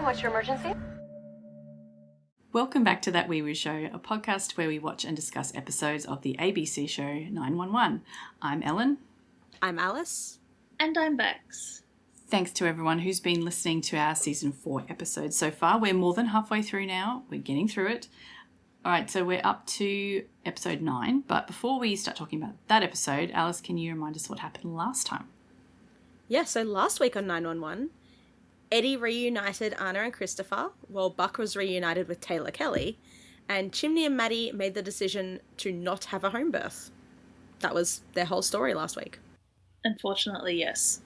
what's your emergency? Welcome back to That Weewoo Show, a podcast where we watch and discuss episodes of the ABC show 911. I'm Ellen. I'm Alice. And I'm Bex. Thanks to everyone who's been listening to our Season 4 episodes so far. We're more than halfway through now. We're getting through it. All right, so we're up to episode 9. But before we start talking about that episode, Alice, can you remind us what happened last time? Yeah, so last week on 911, Eddie reunited Anna and Christopher, while Buck was reunited with Taylor Kelly, and Chimney and Maddie made the decision to not have a home birth. That was their whole story last week. Unfortunately, yes.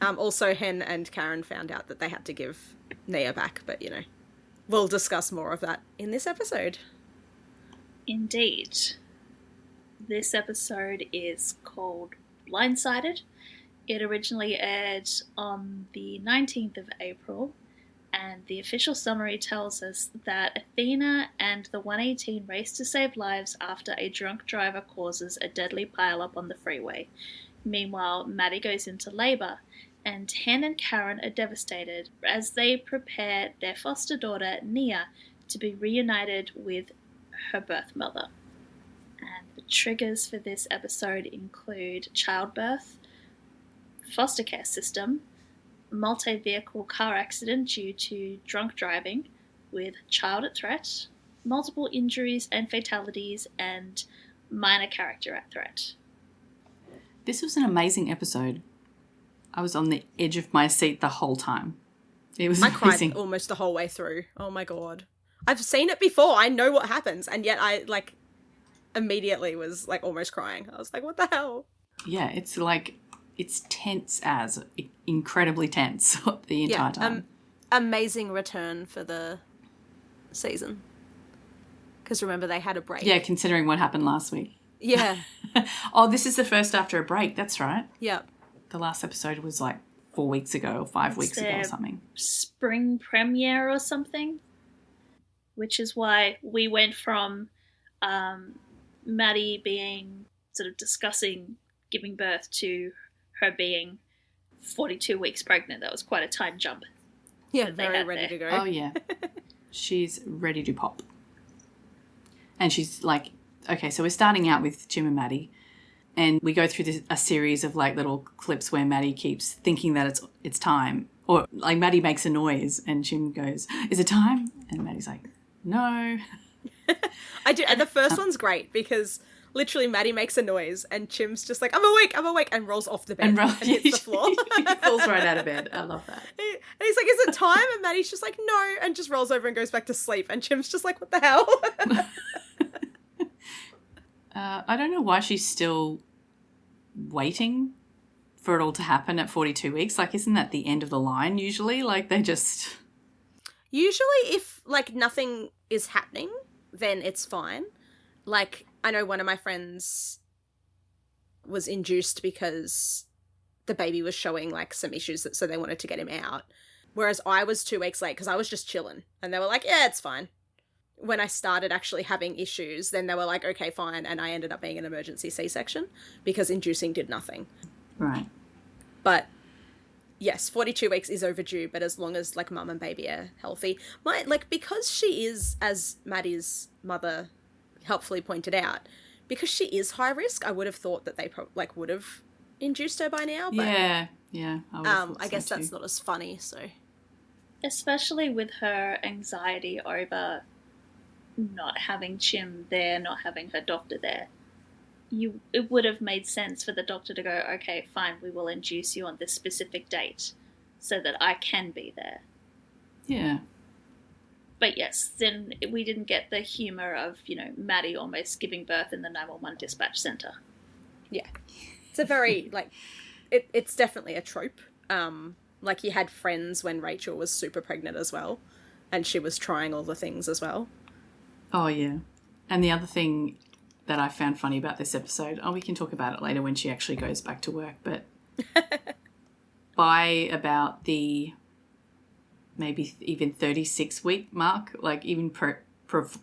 Also, Hen and Karen found out that they had to give Nia back, but, you know, we'll discuss more of that in this episode. Indeed. This episode is called Blindsided. It originally aired on the 19th of April, and the official summary tells us that Athena and the 118 race to save lives after a drunk driver causes a deadly pileup on the freeway. Meanwhile, Maddie goes into labour, and Hen and Karen are devastated as they prepare their foster daughter, Nia, to be reunited with her birth mother. And the triggers for this episode include childbirth, foster care system, multi-vehicle car accident due to drunk driving with child at threat, multiple injuries and fatalities, and minor character at threat. This was an amazing episode. I was on the edge of my seat the whole time. It was amazing. I cried almost the whole way through. Oh my god. I've seen it before. I know what happens, and yet I, immediately was, almost crying. I was like, what the hell? Yeah, it's tense as, incredibly tense the entire time. Amazing return for the season. Because remember, they had a break. Yeah, considering what happened last week. Yeah. Oh, this is the first after a break. That's right. Yeah. The last episode was 4 weeks ago or 5 weeks ago or something. Spring premiere or something. Which is why we went from Maddie being sort of discussing giving birth to her being 42 weeks pregnant. That was quite a time jump. Yeah, very ready to go. Oh, yeah. She's ready to pop. And she's okay, so we're starting out with Jim and Maddie, and we go through a series of little clips where Maddie keeps thinking that it's time. Or Maddie makes a noise and Jim goes, "Is it time?" And Maddie's like, "No." I do. And the first one's great because literally Maddie makes a noise and Chim's just like, I'm awake, and rolls off the bed and hits the floor. He falls right out of bed. I love that. And he's like, "Is it time?" And Maddie's just like, "No," and just rolls over and goes back to sleep. And Chim's just like, "What the hell?" I don't know why she's still waiting for it all to happen at 42 weeks. Isn't that the end of the line usually? They just... Usually if, nothing is happening, then it's fine. I know one of my friends was induced because the baby was showing, some issues, so they wanted to get him out. Whereas I was 2 weeks late because I was just chilling. And they were like, "Yeah, it's fine." When I started actually having issues, then they were like, "Okay, fine." And I ended up being an emergency C-section because inducing did nothing. Right. But yes, 42 weeks is overdue, but as long as mum and baby are healthy, because she is, as Maddie's mother helpfully pointed out, because she is high risk, I would have thought that they would have induced her by now. But, yeah. I guess that's not as funny. So, especially with her anxiety over not having Chim there, not having her doctor there, it would have made sense for the doctor to go, "Okay, fine, we will induce you on this specific date so that I can be there." Yeah. But yes, then we didn't get the humour of, Maddie almost giving birth in the 911 dispatch centre. Yeah. It's a very, it's definitely a trope. You had Friends when Rachel was super pregnant as well, and she was trying all the things as well. Oh, yeah. And the other thing that I found funny about this episode, we can talk about it later when she actually goes back to work, but by about the maybe even 36-week mark, even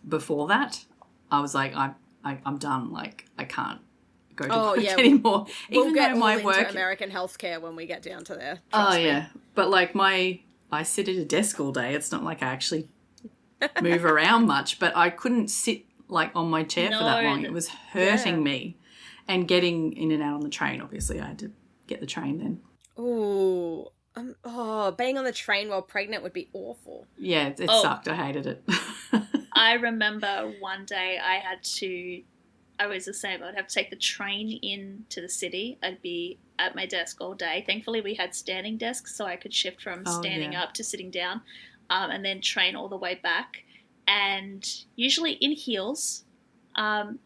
before that, I was like, I'm done. I can't go to work anymore. We'll get all into American healthcare when we get down to there. Oh, yeah. But I sit at a desk all day. It's not like I actually move around much, but I couldn't sit like on my chair for that long. It was hurting me. And getting in and out on the train, obviously I had to get the train then. Ooh. Being on the train while pregnant would be awful. Yeah, it sucked. I hated it. I remember one day I was the same. I'd have to take the train in to the city. I'd be at my desk all day. Thankfully, we had standing desks, so I could shift from standing up to sitting down, and then train all the way back. And usually in heels. And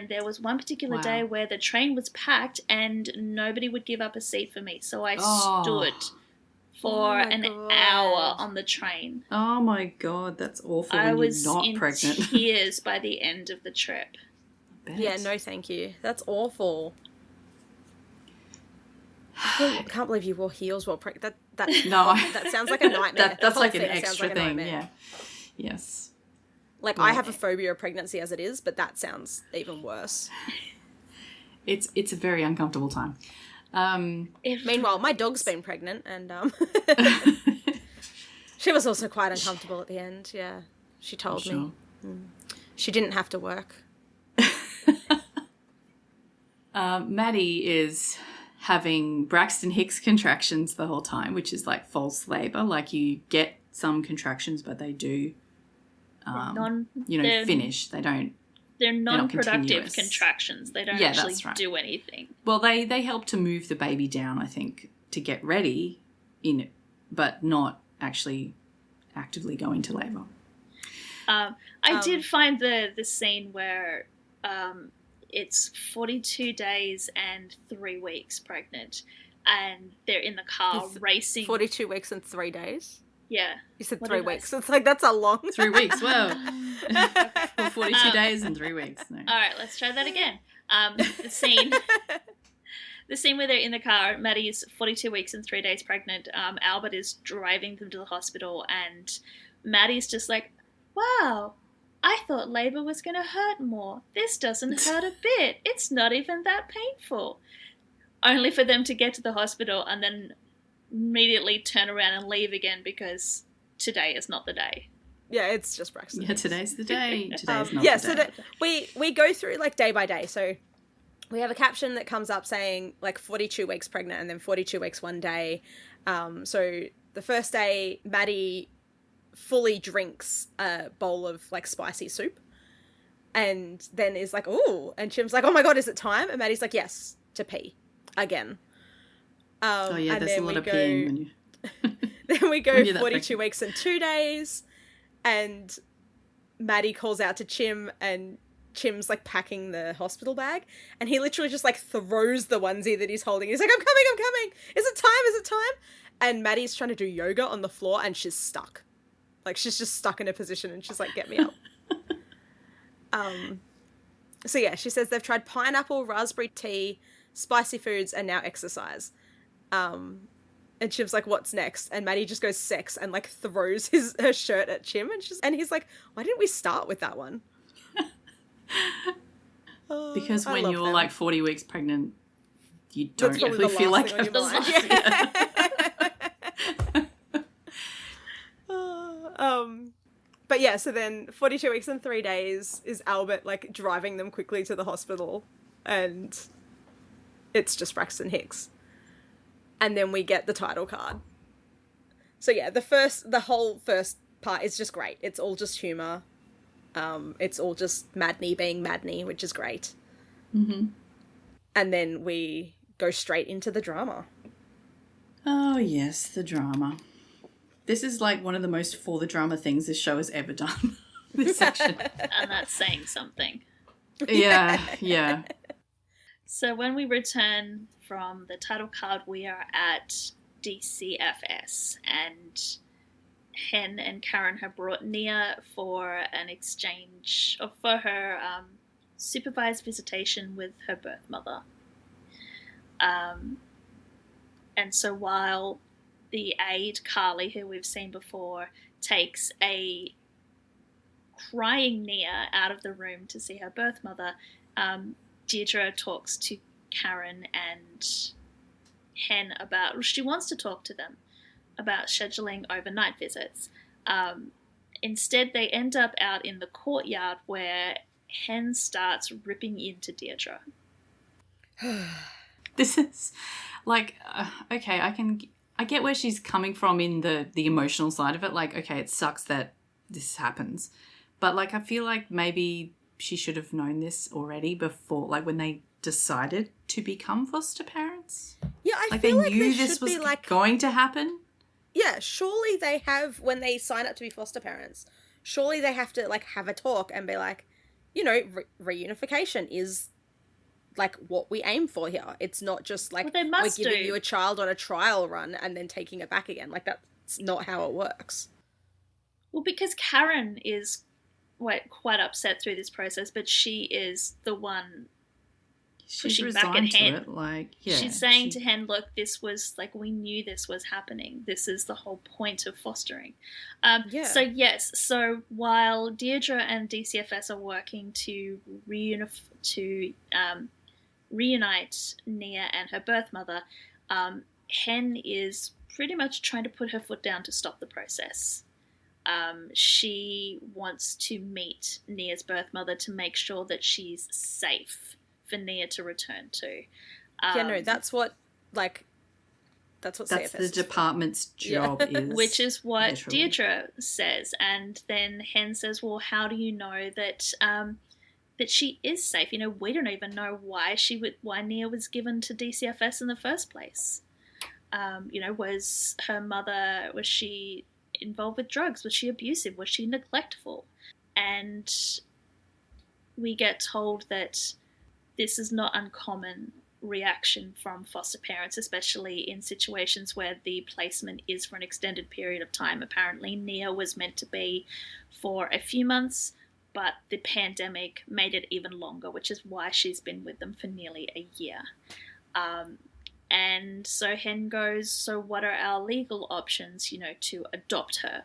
there was one particular day where the train was packed and nobody would give up a seat for me. So I stood for an hour on the train. Oh my God, that's awful. I when was you're not in pregnant. tears by the end of the trip. Yeah, no thank you. That's awful. I can't believe you wore heels while pregnant. That sounds like a nightmare. That's like an extra thing, yeah. Yes. Like, I have a phobia of pregnancy as it is, but that sounds even worse. It's a very uncomfortable time. Meanwhile, my dog's been pregnant, and she was also quite uncomfortable at the end, yeah. She told me. She didn't have to work. Maddie is having Braxton Hicks contractions the whole time, which is like false labour. Like, you get some contractions, but they do... finish. They're non-productive contractions. They don't actually do anything. Well, they help to move the baby down, I think, to get ready in it, but not actually actively go into labour. I did find the scene where it's 42 days and 3 weeks pregnant, and they're in the car racing. 42 weeks and 3 days? Yeah. You said 3 weeks. It's like, that's a long... 3 weeks, well. 42 days and 3 weeks. No. All right, let's try that again. The scene where they're in the car, Maddie's 42 weeks and 3 days pregnant. Albert is driving them to the hospital, and Maddie's just like, wow, I thought labour was going to hurt more. This doesn't hurt a bit. It's not even that painful. Only for them to get to the hospital and then immediately turn around and leave again because today is not the day. Yeah, it's just Braxton. Yeah, today's the day. Today's not the day. So we go through like day by day. So we have a caption that comes up saying like 42 weeks pregnant and then 42 weeks one day. So the first day, Maddie fully drinks a bowl of like spicy soup and then is like, ooh, and Chim's like, oh my God, is it time? And Maddie's like, yes, to pee again. There's a lot of peeing when you... Then we go 42 weeks and 2 days, and Maddie calls out to Chim, and Chim's like packing the hospital bag, and he literally just like throws the onesie that he's holding. He's like, I'm coming. Is it time? And Maddie's trying to do yoga on the floor, and she's stuck. Like, she's just stuck in a position, and she's like, get me up. So yeah, she says they've tried pineapple, raspberry tea, spicy foods, and now exercise. And Chim's like, what's next? And Maddie just goes sex and like throws her shirt at Chim, and he's like, why didn't we start with that one? Because when you're like 40 weeks pregnant, you don't really feel like having But yeah, so then 42 weeks and 3 days is Albert like driving them quickly to the hospital, and it's just Braxton Hicks. And then we get the title card. So yeah, the whole first part is just great. It's all just humour. It's all just Maddie being Maddie, which is great. Mm-hmm. And then we go straight into the drama. Oh yes, the drama. This is like one of the most for the drama things this show has ever done. This section. And that's saying something. Yeah. So when we return from the title card, we are at DCFS, and Hen and Karen have brought Nia for an exchange, or for her supervised visitation with her birth mother. And so while the aide, Carly, who we've seen before, takes a crying Nia out of the room to see her birth mother, Deirdre talks to Karen and Hen about, she wants to talk to them about scheduling overnight visits. Instead, they end up out in the courtyard where Hen starts ripping into Deirdre. This is like, okay, I get where she's coming from in the emotional side of it. Like, okay, it sucks that this happens. But, like, I feel like maybe she should have known this already before, like, when they decided to become foster parents. Yeah, I like feel they like knew there this should was be, like... going to happen. Yeah, surely they have, when they sign up to be foster parents, surely they have to, like, have a talk and be like, you know, reunification is, like, what we aim for here. It's not just, like, well, we're giving you a child on a trial run and then taking it back again. Like, that's not how it works. Well, because Karen is quite upset through this process, but she is the one pushing back at Hen. It, like, yeah, she's saying to Hen, look, this was, like, we knew this was happening. This is the whole point of fostering. So, yes, so while Deirdre and DCFS are working to reunite Nia and her birth mother, Hen is pretty much trying to put her foot down to stop the process. She wants to meet Nia's birth mother to make sure that she's safe for Nia to return to. That's what that's the department's job is. Which is what literally. Deirdre says. And then Hen says, well, how do you know that that she is safe? You know, we don't even know why Nia was given to DCFS in the first place. You know, was she involved with drugs? Was she abusive? Was she neglectful? And we get told that this is not uncommon reaction from foster parents, especially in situations where the placement is for an extended period of time. Apparently, Nia was meant to be for a few months, but the pandemic made it even longer, which is why she's been with them for nearly a year. And so Hen goes, so what are our legal options, you know, to adopt her?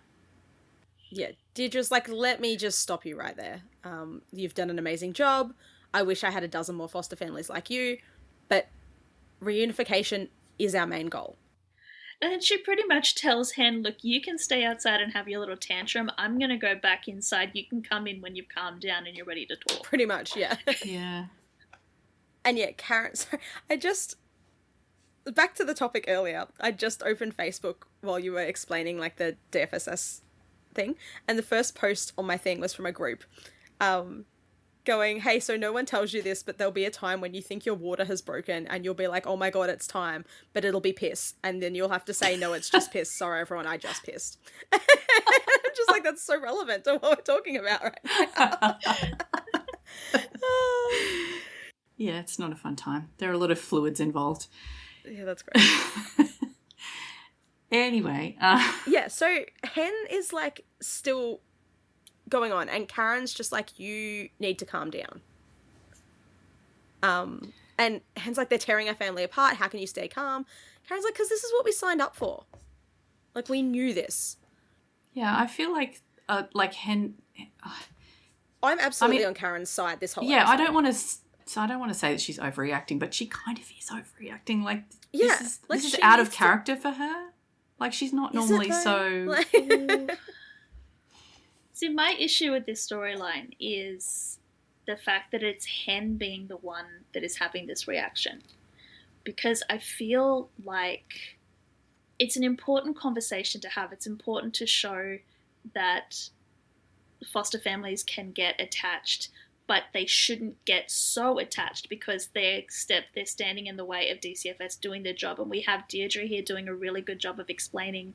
Yeah, Deirdre's like, let me just stop you right there. You've done an amazing job. I wish I had a dozen more foster families like you, but reunification is our main goal. And she pretty much tells Hen, look, you can stay outside and have your little tantrum. I'm going to go back inside. You can come in when you've calmed down and you're ready to talk. Pretty much, yeah. Yeah. And yeah, Karen, sorry, back to the topic earlier, I just opened Facebook while you were explaining, like, the DFSS thing, and the first post on my thing was from a group, going, hey, so no one tells you this, but there'll be a time when you think your water has broken and you'll be like, oh my god, it's time, but it'll be piss, and then you'll have to say, no, it's just piss, sorry everyone, I just pissed. I'm just like, that's so relevant to what we're talking about right now. Yeah, it's not a fun time. There are a lot of fluids involved. Yeah, that's great. Anyway. Yeah, so Hen is, like, still going on, and Karen's just like, you need to calm down. And Hen's like, they're tearing our family apart. How can you stay calm? Karen's like, because this is what we signed up for. Like, we knew this. Yeah, I feel like Hen... I'm absolutely on Karen's side this whole episode. I don't want to say that she's overreacting, but she kind of is overreacting. Like, yeah, this is out of character for her. Like, she's not normally so... See, my issue with this storyline is the fact that it's Hen being the one that is having this reaction. Because I feel like it's an important conversation to have. It's important to show that foster families can get attached, but they shouldn't get so attached because they're standing in the way of DCFS doing their job. And we have Deirdre here doing a really good job of explaining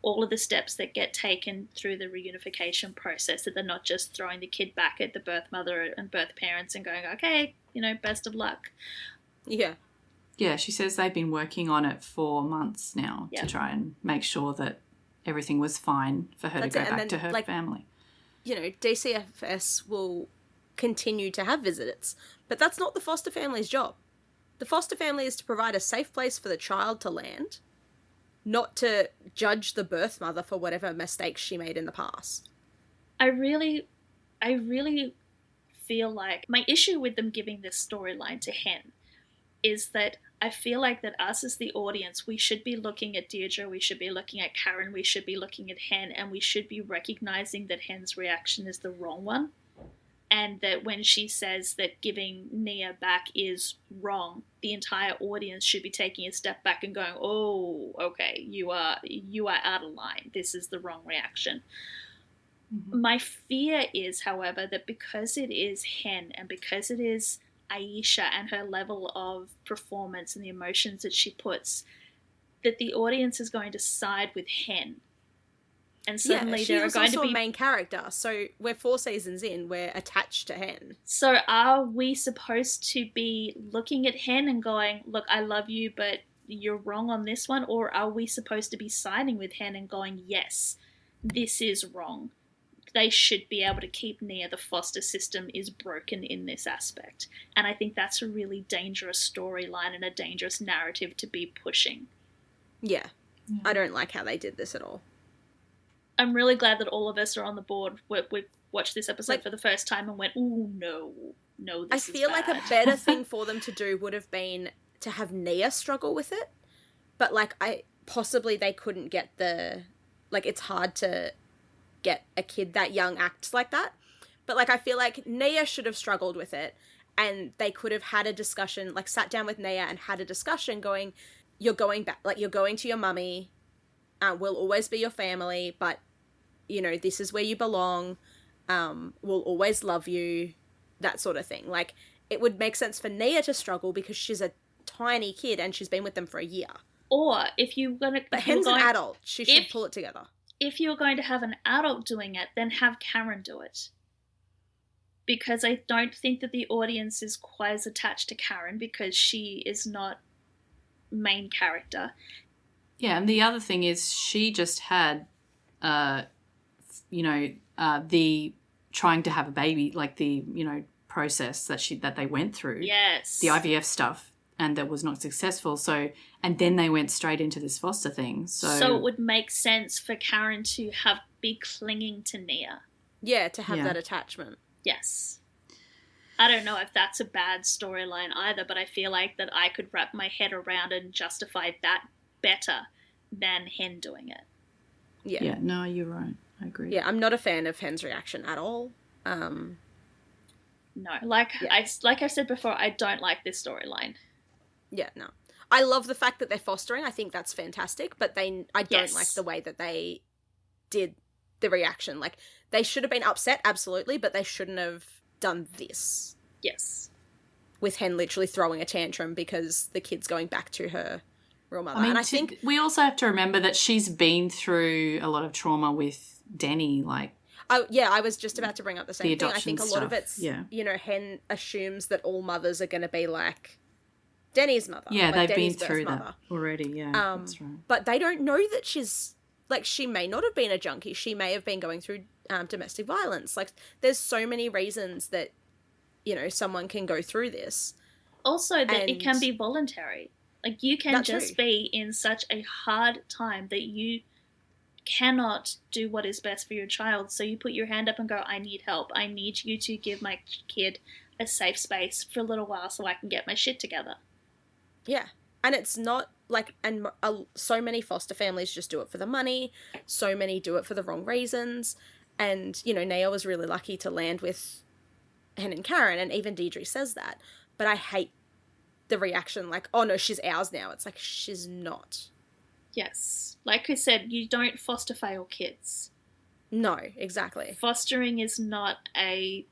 all of the steps that get taken through the reunification process, that they're not just throwing the kid back at the birth mother and birth parents and going, okay, you know, best of luck. Yeah. Yeah, she says they've been working on it for months now to try and make sure that everything was fine for her to go back to her family. You know, DCFS will continue to have visits, but that's not the foster family's job. The foster family is to provide a safe place for the child to land, not to judge the birth mother for whatever mistakes she made in the past. I really feel like my issue with them giving this storyline to Hen is that I feel like that us as the audience, we should be looking at Deirdre, we should be looking at Karen, we should be looking at Hen, and we should be recognizing that Hen's reaction is the wrong one. And that when she says that giving Nia back is wrong, the entire audience should be taking a step back and going, oh, okay, you are out of line. This is the wrong reaction. Mm-hmm. My fear is, however, that because it is Hen and because it is Aisha and her level of performance and the emotions that she puts, that the audience is going to side with Hen. And suddenly there are going to be a main character. So we're 4 seasons in, we're attached to Hen. So are we supposed to be looking at Hen and going, look, I love you, but you're wrong on this one? Or are we supposed to be siding with Hen and going, yes, this is wrong? They should be able to keep Nia. The foster system is broken in this aspect. And I think that's a really dangerous storyline and a dangerous narrative to be pushing. Yeah. I don't like how they did this at all. I'm really glad that all of us are on the board. We've watched this episode for the first time and went, ooh, no, this is I feel bad. like a better thing for them to do would have been to have Nia struggle with it. But, like, possibly they couldn't get it's hard to get a kid that young act like that. But, like, I feel like Nia should have struggled with it, and they could have had a discussion, like, sat down with Nia and had a discussion going, you're going back, like, you're going to your mummy, we'll always be your family, but, you know, this is where you belong, we'll always love you, that sort of thing. Like, it would make sense for Nia to struggle because she's a tiny kid and she's been with them for a year. Or if you're going to... But Hen's an adult. She should pull it together. If you're going to have an adult doing it, then have Karen do it. Because I don't think that the audience is quite as attached to Karen because she is not main character. Yeah, and the other thing is she just had, the trying to have a baby, like the, process that they went through. Yes. The IVF stuff, and that was not successful. So, and then they went straight into this foster thing. So it would make sense for Karen to be clinging to Nia. Yeah, to have that attachment. Yes. I don't know if that's a bad storyline either, but I feel like that I could wrap my head around and justify that better than Hen doing it. Yeah. Yeah, no, you're right. I agree. Yeah, I'm not a fan of Hen's reaction at all. No, like I said before, I don't like this storyline. Yeah, no. I love the fact that they're fostering. I think that's fantastic, but I don't like the way that they did the reaction. Like, they should have been upset, absolutely, but they shouldn't have done this. Yes. With Hen literally throwing a tantrum because the kid's going back to her real mother. I mean, and I think we also have to remember that she's been through a lot of trauma with Denny, like... I was just about to bring up the same thing. I think a lot of it's, yeah. Hen assumes that all mothers are going to be like Denny's mother. Yeah, like they've Denny's been through mother. that already, yeah, that's right. But they don't know that she's, like, she may not have been a junkie. She may have been going through domestic violence. Like, there's so many reasons that, someone can go through this. Also, that it can be voluntary. Like, you can just be in such a hard time that you cannot do what is best for your child. So you put your hand up and go, I need help. I need you to give my kid a safe space for a little while so I can get my shit together. Yeah. And it's not like, and so many foster families just do it for the money. So many do it for the wrong reasons. And, Nia was really lucky to land with Hen and Karen, and even Deirdre says that. But I hate the reaction like, oh no, she's ours now. It's like, she's not. Yes. Like I said, you don't foster fail kids. No, exactly. Fostering is not a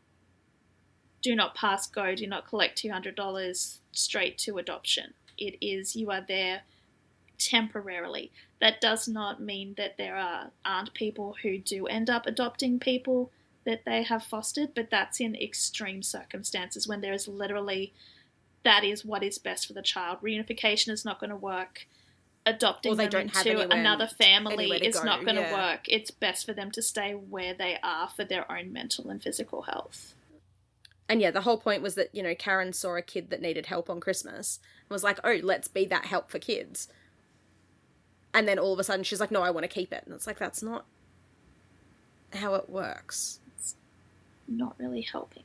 do not pass go, do not collect $200 straight to adoption. It is you are there temporarily. That does not mean that there aren't people who do end up adopting people that they have fostered, but that's in extreme circumstances when there is literally that is what is best for the child. Reunification is not going to work. Adopting them into another family is not going to work. It's best for them to stay where they are for their own mental and physical health. And yeah, the whole point was that, Karen saw a kid that needed help on Christmas and was like, oh, let's be that help for kids. And then all of a sudden she's like, no, I want to keep it. And it's like, that's not how it works. It's not really helping.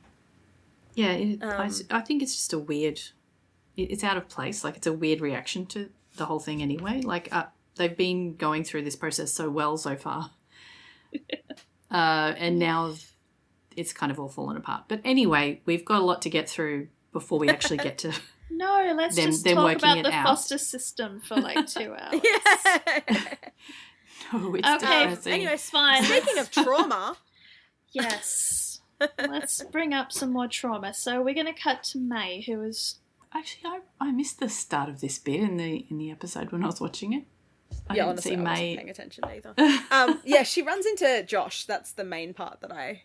Yeah, I think it's just a weird it's out of place. Like, it's a weird reaction to the whole thing anyway. Like, they've been going through this process so well so far. And now it's kind of all fallen apart. But anyway, we've got a lot to get through before we actually get to No, let's just talk about the foster system for like 2 hours. Yeah. No, it's Okay, depressing. Anyway, fine. speaking of trauma. Yes. Let's bring up some more trauma. So we're going to cut to May, who is... Actually, I missed the start of this bit in the episode when I was watching it. I didn't Honestly, see I wasn't May. paying attention either. Yeah, she runs into Josh. That's the main part that I...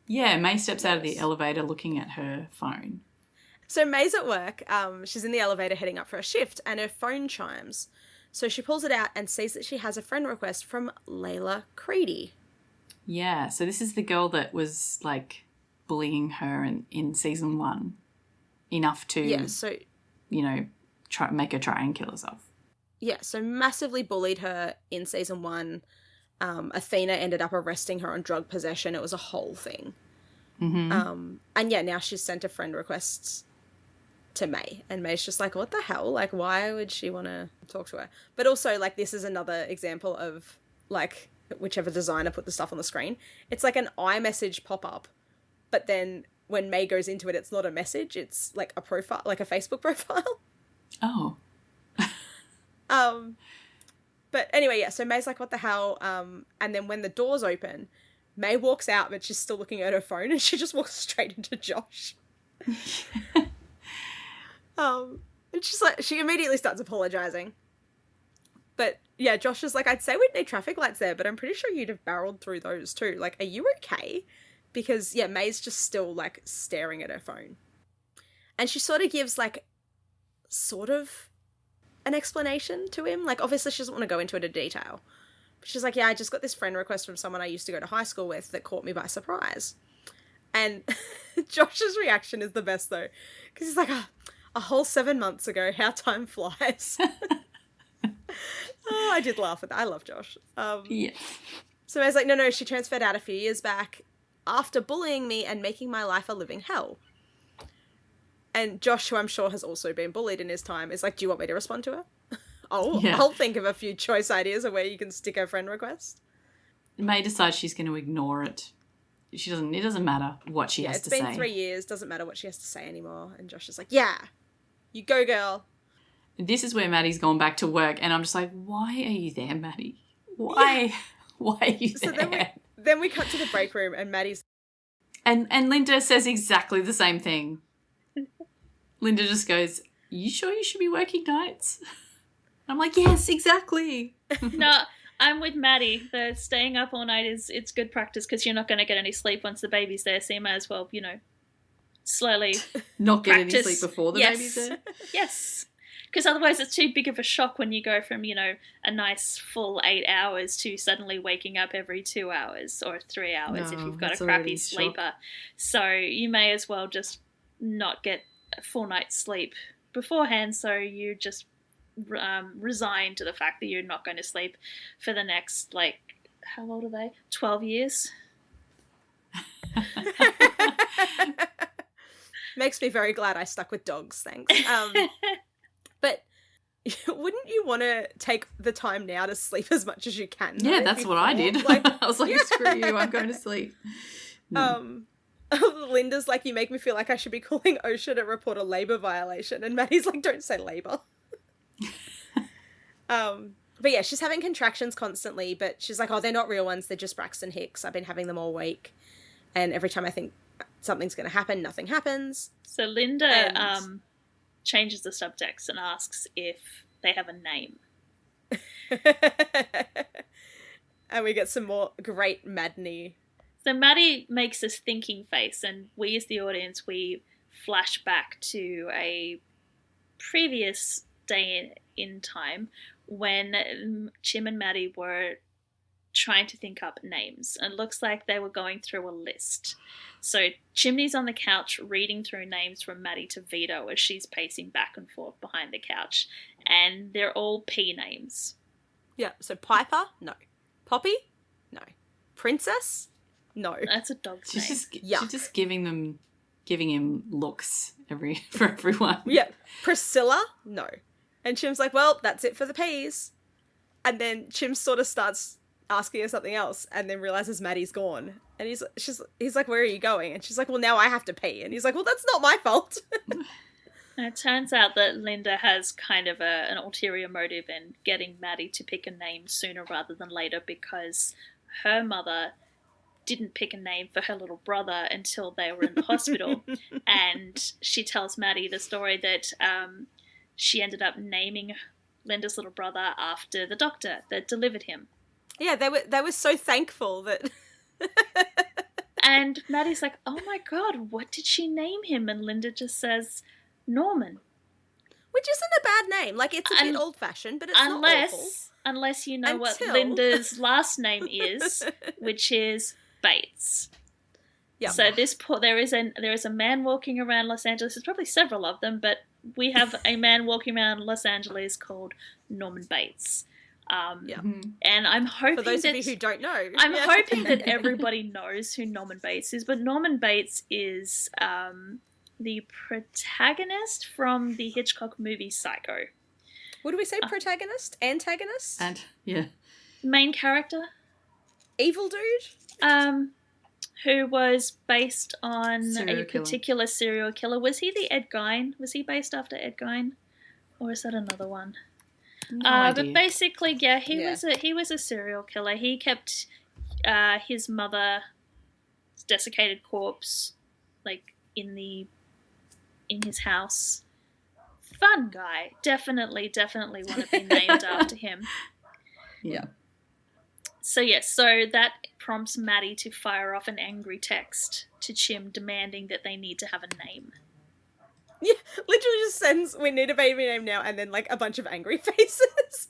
Yeah, May steps out of the elevator looking at her phone. So May's at work. She's in the elevator heading up for a shift, and her phone chimes. So she pulls it out and sees that she has a friend request from Layla Creedy. Yeah, so this is the girl that was, like, bullying her in season 1 enough to, you know, make her try and kill herself. Yeah, so massively bullied her in season 1. Athena ended up arresting her on drug possession. It was a whole thing. Mm-hmm. And yeah, now she's sent a friend request to May, and May's just like, what the hell? Like, why would she want to talk to her? But also, like, this is another example of, like, whichever designer put the stuff on the screen. It's like an iMessage pop-up, but then when May goes into it, it's not a message. It's like a profile, like a Facebook profile. Oh. But anyway, yeah, so May's like, what the hell? And then when the doors open, May walks out, but she's still looking at her phone, and she just walks straight into Josh. And she's like, she immediately starts apologizing. But yeah, Josh is like, I'd say we'd need traffic lights there, but I'm pretty sure you'd have barreled through those too. Like, are you okay? Because yeah, May's just still like staring at her phone. And she sort of gives like sort of an explanation to him. Like, obviously she doesn't want to go into it in detail. But she's like, yeah, I just got this friend request from someone I used to go to high school with that caught me by surprise. And Josh's reaction is the best though. Because he's like, a whole 7 months ago, how time flies. Oh, I did laugh at that. I love Josh. Yeah. So I was like, no, she transferred out a few years back after bullying me and making my life a living hell. And Josh, who I'm sure has also been bullied in his time, is like, do you want me to respond to her? I'll think of a few choice ideas of where you can stick her friend request. May decides she's going to ignore it. It doesn't matter what she has to say. It's been 3 years, doesn't matter what she has to say anymore. And Josh is like, yeah, you go, girl. This is where Maddie's gone back to work, and I'm just like, why are you there, Maddie? Why? Yeah. Why are you there? So then we cut to the break room, and Maddie's... And Linda says exactly the same thing. Linda just goes, you sure you should be working nights? I'm like, yes, exactly. No, I'm with Maddie. The staying up all night it's good practice because you're not going to get any sleep once the baby's there, so you might as well, slowly not get practice. Any sleep before the baby's there? Yes. Because otherwise it's too big of a shock when you go from, a nice full 8 hours to suddenly waking up every 2 hours or 3 hours if you've got a crappy sleeper. So you may as well just not get a full night's sleep beforehand, so you just resign to the fact that you're not going to sleep for the next, how old are they? 12 years? Makes me very glad I stuck with dogs, thanks. But wouldn't you want to take the time now to sleep as much as you can? Yeah, that's what I did. I was like, screw you, I'm going to sleep. No. Linda's like, you make me feel like I should be calling OSHA to report a labour violation. And Maddie's like, don't say labour. But yeah, she's having contractions constantly, but she's like, oh, they're not real ones. They're just Braxton Hicks. I've been having them all week. And every time I think something's going to happen, nothing happens. So Linda changes the subtext and asks if they have a name. And we get some more great Maddie. So Maddie makes this thinking face, and we as the audience, we flash back to a previous day in time when Chim and Maddie were trying to think up names, and it looks like they were going through a list. So Chimney's on the couch reading through names from Maddie to Vito as she's pacing back and forth behind the couch, and they're all P names. Yeah, so Piper? No. Poppy? No. Princess? No. That's a dog's name. She's just giving them giving him looks for everyone. Yeah. Priscilla? No. And Chim's like, well, that's it for the peas. And then Chim sort of starts asking her something else and then realizes Maddie's gone. And he's like, where are you going? And she's like, well, now I have to pee. And he's like, well, that's not my fault. And it turns out that Linda has kind of an ulterior motive in getting Maddie to pick a name sooner rather than later, because her mother didn't pick a name for her little brother until they were in the hospital. And she tells Maddie the story that she ended up naming Linda's little brother after the doctor that delivered him. Yeah, they were so thankful that... And Maddie's like, oh my God, what did she name him? And Linda just says... Norman. Which isn't a bad name. Like, it's a bit old-fashioned, but it's not awful. Unless you know what Linda's last name is, which is Bates. Yeah. So there is a man walking around Los Angeles. There's probably several of them, but we have a man walking around Los Angeles called Norman Bates. And I'm hoping for those of you who don't know, I'm hoping that everybody knows who Norman Bates is. But Norman Bates is the protagonist from the Hitchcock movie Psycho. What do we say? Protagonist? Antagonist? Main character? Evil dude? Who was based on serial particular serial killer. Was he the Ed Gein? Was he based after Ed Gein? Or is that another one? No idea. But basically, he was a serial killer. He kept his mother's desiccated corpse like in his house. Fun guy. Definitely want to be named after him. Yeah. So that prompts Maddie to fire off an angry text to Chim demanding that they need to have a name. Yeah, literally just sends, we need a baby name now, and then like a bunch of angry faces.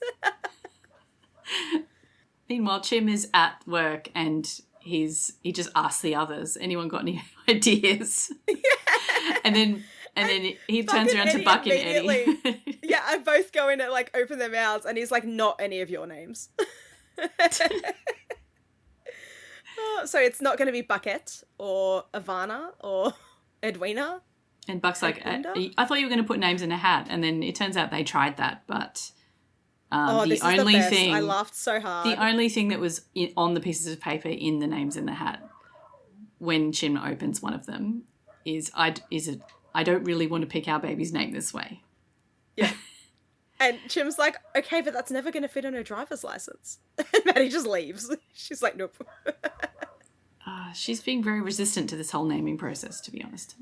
Meanwhile, Chim is at work and he just asks the others, anyone got any ideas? Yeah. And then he turns around to Buck and Eddie. Yeah, and both go in and like open their mouths, and he's like, not any of your names. So it's not going to be Bucket or Ivana or Edwina. And Buck's like, I thought you were going to put names in a hat. And then it turns out they tried that, but this is the best. I laughed so hard. The only thing that was on the pieces of paper in the names in the hat when Chim opens one of them is I don't really want to pick our baby's name this way. Yeah. And Chim's like, okay, but that's never going to fit on her driver's license. And Maddie just leaves. She's like, nope. She's being very resistant to this whole naming process, to be honest.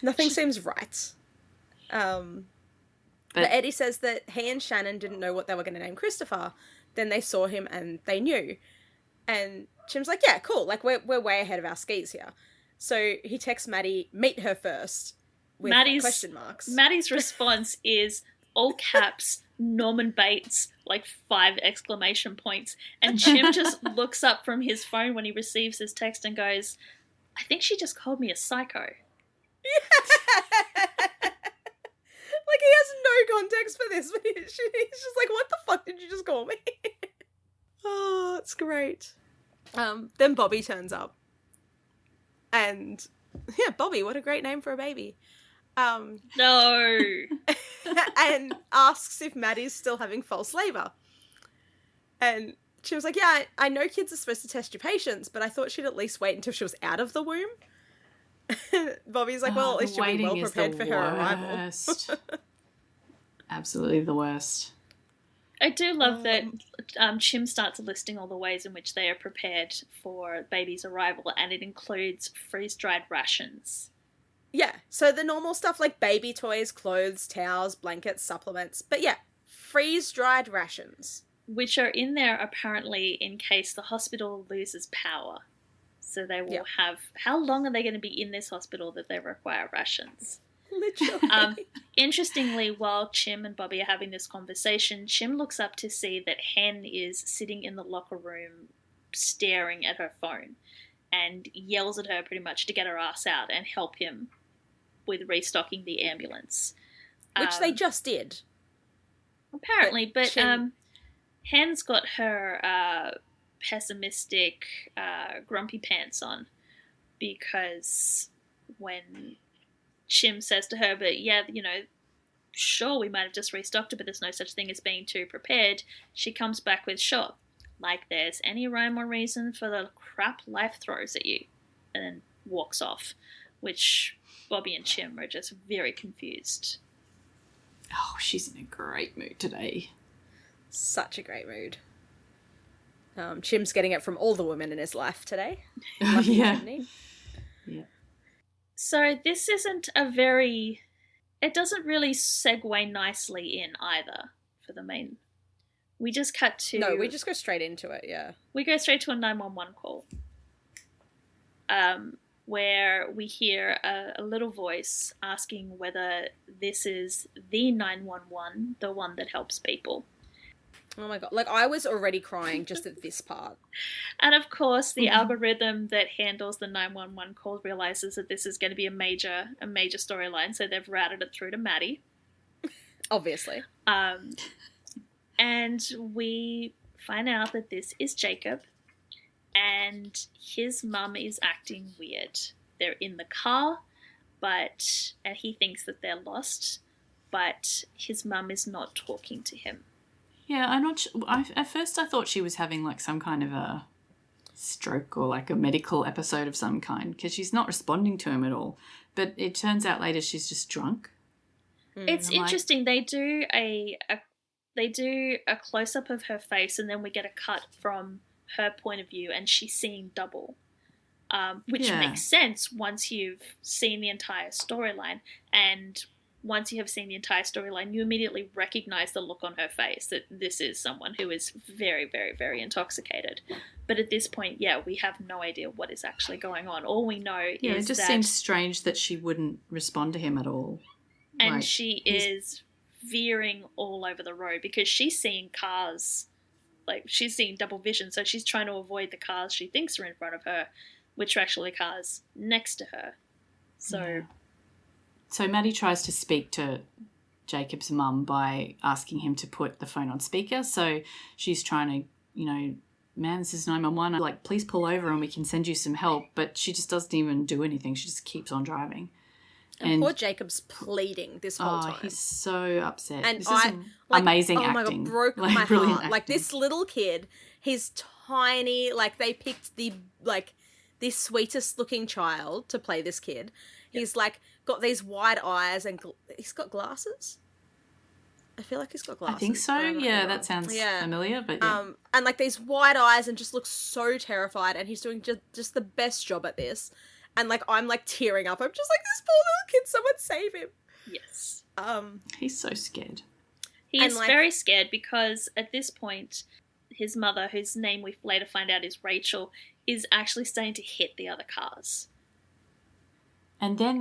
Nothing seems right. But Eddie says that he and Shannon didn't know what they were going to name Christopher. Then they saw him and they knew. And Chim's like, yeah, cool. Like, we're way ahead of our skis here. So he texts Maddie, meet her first, with question marks. Maddie's response is all caps, Norman Bates, like 5 exclamation points. And Chim just looks up from his phone when he receives his text and goes, I think she just called me a psycho. Yeah. Like, he has no context for this, but he's just like, what the fuck did you just call me? Oh, it's great. Then Bobby turns up. And, yeah, Bobby, what a great name for a baby. No. And asks if Maddie's still having false labour. And she was like, yeah, I know kids are supposed to test your patience, but I thought she'd at least wait until she was out of the womb. Bobby's like, well, at least you'll be well prepared for her arrival. Absolutely the worst. I do love that Chim starts listing all the ways in which they are prepared for baby's arrival, and it includes freeze-dried rations. Yeah, so the normal stuff like baby toys, clothes, towels, blankets, supplements. But yeah, freeze-dried rations. Which are in there apparently in case the hospital loses power. So they will have... How long are they going to be in this hospital that they require rations? Literally. Interestingly, while Chim and Bobby are having this conversation, Chim looks up to see that Hen is sitting in the locker room staring at her phone and yells at her pretty much to get her ass out and help him with restocking the ambulance. Which they just did. Apparently, but Hen's got her pessimistic, grumpy pants on because when Chim says to her, but yeah, sure, we might have just restocked it, but there's no such thing as being too prepared, she comes back with, sure, like there's any rhyme or reason for the crap life throws at you, and then walks off, which Bobby and Chim are just very confused. Oh, she's in a great mood today. Such a great mood. Chim's getting it from all the women in his life today. Yeah. Yeah. So this isn't it doesn't really segue nicely in either for the main. We just cut to... No, we just go straight into it, yeah. We go straight to a 911 call. Where we hear a little voice asking whether this is the 911, the one that helps people. Oh my god, like I was already crying just at this part. And of course, the algorithm that handles the 911 calls realizes that this is going to be a major storyline, so they've routed it through to Maddie. Obviously. And we find out that this is Jacob, and his mum is acting weird. They're in the car, and he thinks that they're lost, but his mum is not talking to him. Yeah, I'm not sure. At first I thought she was having like some kind of a stroke or like a medical episode of some kind, because she's not responding to him at all. But it turns out later she's just drunk. It's interesting. They do a close up of her face, and then we get a cut from her point of view, and she's seeing double, which makes sense once you've seen the entire storyline. And once you have seen the entire storyline, you immediately recognize the look on her face that this is someone who is very, very, very intoxicated. But at this point, we have no idea what is actually going on. All we know is it just seems strange that she wouldn't respond to him at all. And like, she is veering all over the road because she's seeing cars, like she's seeing double vision, so she's trying to avoid the cars she thinks are in front of her, which are actually cars next to her. So Maddie tries to speak to Jacob's mum by asking him to put the phone on speaker. So she's trying to, man, this is 911. Like, please pull over and we can send you some help. But she just doesn't even do anything. She just keeps on driving. And poor Jacob's pleading this whole time. He's so upset. And this is amazing acting. My God, broke my heart. Acting. Like, this little kid, he's tiny. Like, they picked the sweetest looking child to play this kid. Yep. He's like got these wide eyes and he's got glasses. I feel like he's got glasses. I think so. Yeah, that sounds familiar. But and like these wide eyes and just looks so terrified. And he's doing just the best job at this. And like I'm like tearing up. I'm just like, this poor little kid. Someone save him. Yes. He's so scared. He is very scared because at this point, his mother, whose name we later find out is Rachel, is actually starting to hit the other cars. And then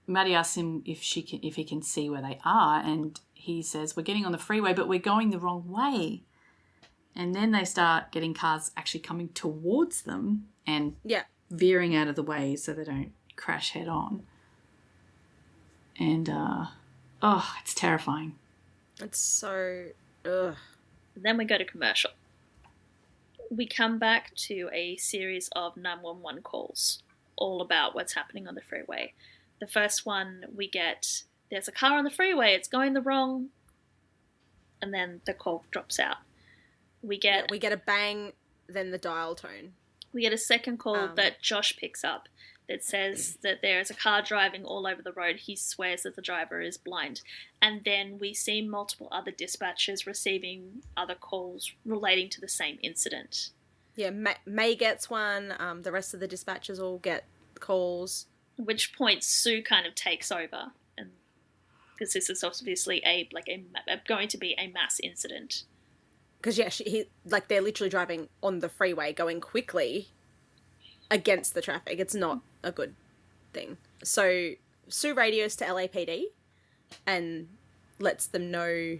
Maddie asks him if he can see where they are, and he says, we're getting on the freeway, but we're going the wrong way. And then they start getting cars actually coming towards them and veering out of the way so they don't crash head on. And, it's terrifying. It's so, ugh. Then we go to commercial. We come back to a series of 911 calls, all about what's happening on the freeway. The first one we get, there's a car on the freeway, it's going the wrong, and then the call drops out. We get a bang, then the dial tone. We get a second call that Josh picks up that says that there is a car driving all over the road. He swears that the driver is blind. And then we see multiple other dispatchers receiving other calls relating to the same incident. Yeah, May gets one. The rest of the dispatchers all get calls. At which point Sue kind of takes over, and because this is obviously going to be a mass incident. Because they're literally driving on the freeway, going quickly against the traffic. It's not a good thing. So Sue radios to LAPD and lets them know,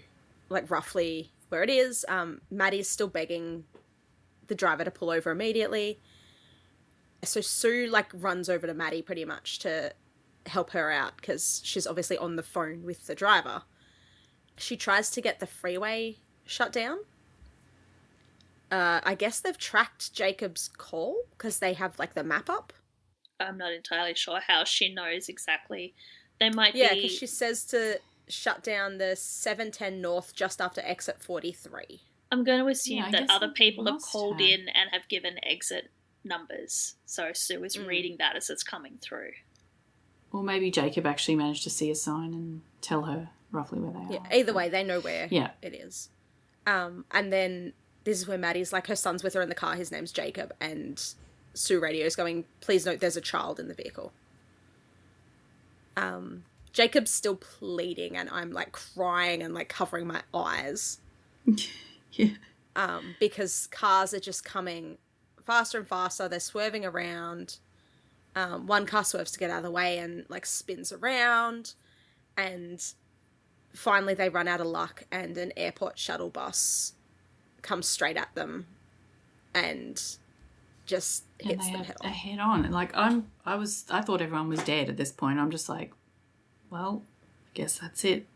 like, roughly where it is. Maddie's still begging the driver to pull over immediately. So Sue, like, runs over to Maddie pretty much to help her out because she's obviously on the phone with the driver. She tries to get the freeway shut down. I guess they've tracked Jacob's call because they have, like, the map up. I'm not entirely sure how she knows exactly. They might Yeah, be... because she says to shut down the 710 North just after exit 43. I'm going to assume Yeah, I that guess other it people have must called have. in and have given exit numbers. So Sue is reading that as it's coming through. Or maybe Jacob actually managed to see a sign and tell her roughly where they Yeah, are. either way, they know where Yeah. it is. And then this is where Maddie's like, her son's with her in the car, his name's Jacob, and Sue radios going, please note there's a child in the vehicle. Jacob's still pleading, and I'm like crying and like covering my eyes. Yeah. Because cars are just coming faster and faster. They're swerving around. One car swerves to get out of the way and like spins around, and finally they run out of luck, and an airport shuttle bus comes straight at them and just hits them head on. Head on. Like I thought everyone was dead at this point. I'm just like, well, I guess that's it.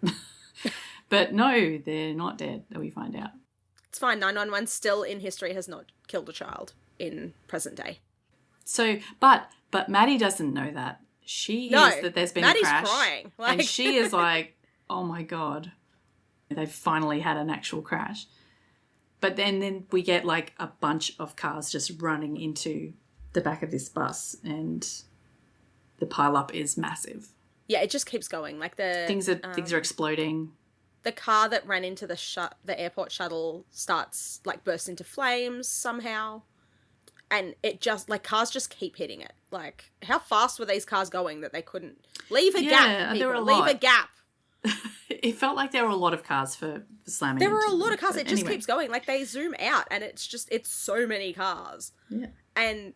But no, they're not dead, that we find out. It's fine. 911 still in history has not killed a child in present day. So, but Maddie doesn't know that. She hears that there's been Maddie's a crash. crying. And she is like, oh my God, they've finally had an actual crash. But then we get like a bunch of cars just running into the back of this bus, and the pileup is massive. Yeah, it just keeps going. Like Things are exploding. The car that ran into the airport shuttle starts like bursts into flames somehow. And it just, like, cars just keep hitting it. Like, how fast were these cars going that they couldn't... Leave a gap, people. There were a Leave lot. a gap. It felt like there were a lot of cars for slamming There were into a lot them. of cars. But It just keeps going. Like, they zoom out, and it's so many cars. Yeah. And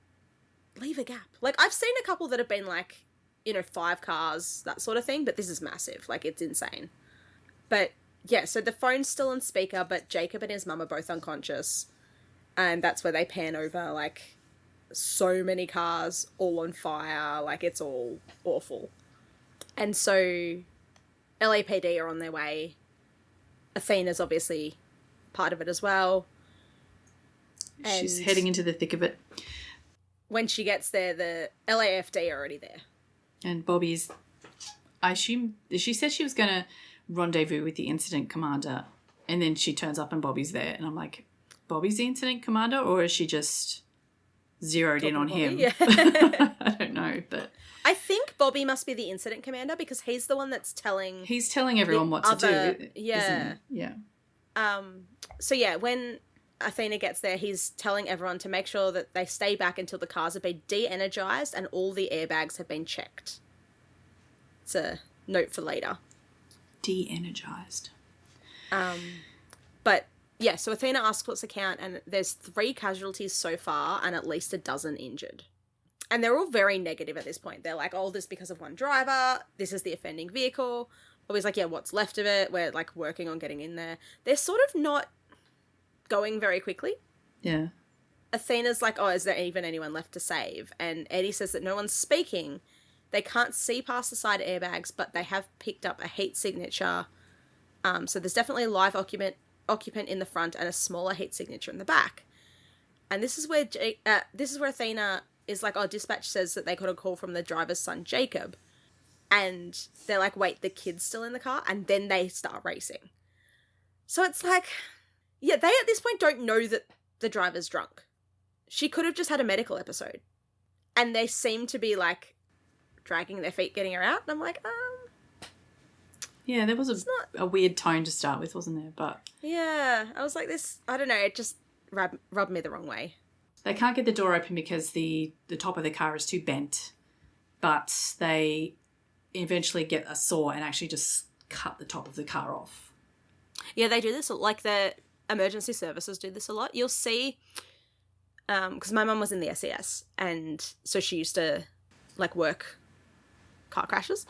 leave a gap. Like, I've seen a couple that have been, like, 5 cars, that sort of thing, but this is massive. Like, it's insane. But, yeah, so the phone's still on speaker, but Jacob and his mum are both unconscious. And that's where they pan over, like, so many cars all on fire. Like, it's all awful. And so LAPD are on their way. Athena's obviously part of it as well. She's heading into the thick of it. When she gets there, the LAFD are already there. And Bobby's... I assume... She said she was going to rendezvous with the incident commander, and then she turns up and Bobby's there. And I'm like... Bobby's the incident commander, or is she just zeroed in on him? Yeah. I don't know, but I think Bobby must be the incident commander because he's the one that's telling... He's telling everyone what to do. Yeah. Yeah. So yeah, when Athena gets there, he's telling everyone to make sure that they stay back until the cars have been de-energized and all the airbags have been checked. It's a note for later. De-energized. But... yeah, so Athena asks what's the count, and there's 3 casualties so far and at least a dozen injured. And they're all very negative at this point. They're like, oh, this is because of one driver. This is the offending vehicle. Bobby's like, yeah, what's left of it? We're, like, working on getting in there. They're sort of not going very quickly. Yeah. Athena's like, oh, is there even anyone left to save? And Eddie says that no one's speaking. They can't see past the side airbags, but they have picked up a heat signature. So there's definitely a live occupant in the front and a smaller heat signature in the back. And this is where Athena is like, oh, dispatch says that they got a call from the driver's son, Jacob. And they're like, wait, the kid's still in the car? And then they start racing. So it's like, yeah, they at this point don't know that the driver's drunk. She could have just had a medical episode. And they seem to be like dragging their feet getting her out. And I'm like, yeah, there was a weird tone to start with, wasn't there? But yeah, I was like, this, I don't know, it just rubbed me the wrong way. They can't get the door open because the top of the car is too bent, but they eventually get a saw and actually just cut the top of the car off. Yeah, they do this, like the emergency services do this a lot. You'll see, because my mum was in the SES, and so she used to, like, work car crashes.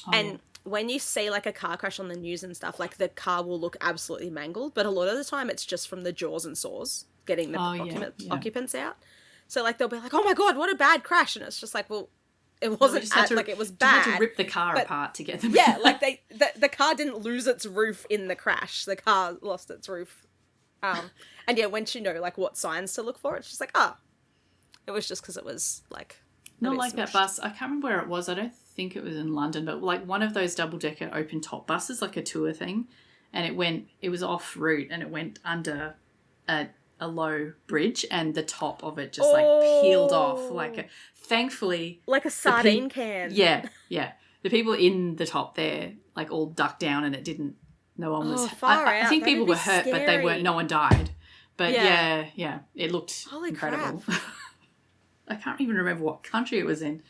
Oh, and... yeah. When you see, like, a car crash on the news and stuff, like, the car will look absolutely mangled, but a lot of the time it's just from the jaws and saws getting the occupants out. So, like, they'll be like, oh my God, what a bad crash. And it's just like, well, it wasn't, it was bad. You had to rip the car apart to get them Yeah, like, the car didn't lose its roof in the crash. The car lost its roof. And yeah, once you know, like, what signs to look for, it's just like, it was just because it was, like, Not bit like that smushed. bus. I can't remember where it was. I don't think it was in London, but like one of those double-decker open-top buses, like a tour thing, and it was off route and it went under a low bridge and the top of it just like peeled off thankfully like a sardine can. Yeah. The people in the top there like all ducked down and it didn't. No one was. I think people were hurt, but they weren't. No one died. But yeah, it looked incredible. I can't even remember what country it was in.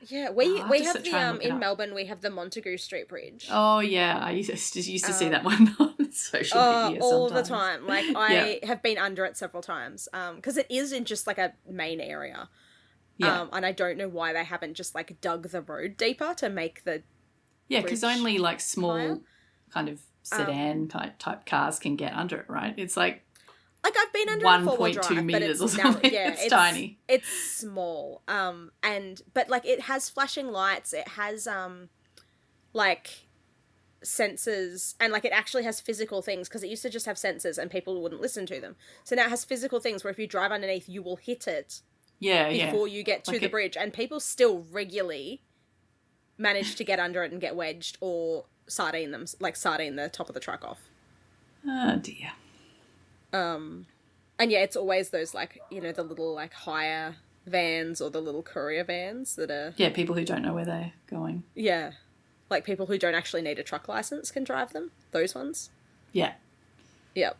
Yeah, we have the in Melbourne we have the Montague Street Bridge. Oh yeah, I used to see that one on social media all sometimes. the time. Like I have been under it several times because it is in just like a main area. Yeah. And I don't know why they haven't just like dug the road deeper to make the because only like small kind of sedan type cars can get under it, right? It's like I've been under 1.2 meters or something. It's tiny. It's small. But like it has flashing lights. It has like sensors, and like it actually has physical things because it used to just have sensors and people wouldn't listen to them. So now it has physical things where if you drive underneath, you will hit it. Before you get to the bridge, and people still regularly manage to get under it and get wedged or sardine the top of the truck off. Oh dear. And yeah, it's always those like, you know, the little like hire vans or the little courier vans that are... Yeah, people who don't know where they're going. Yeah. Like people who don't actually need a truck license can drive them. Those ones. Yeah. Yep.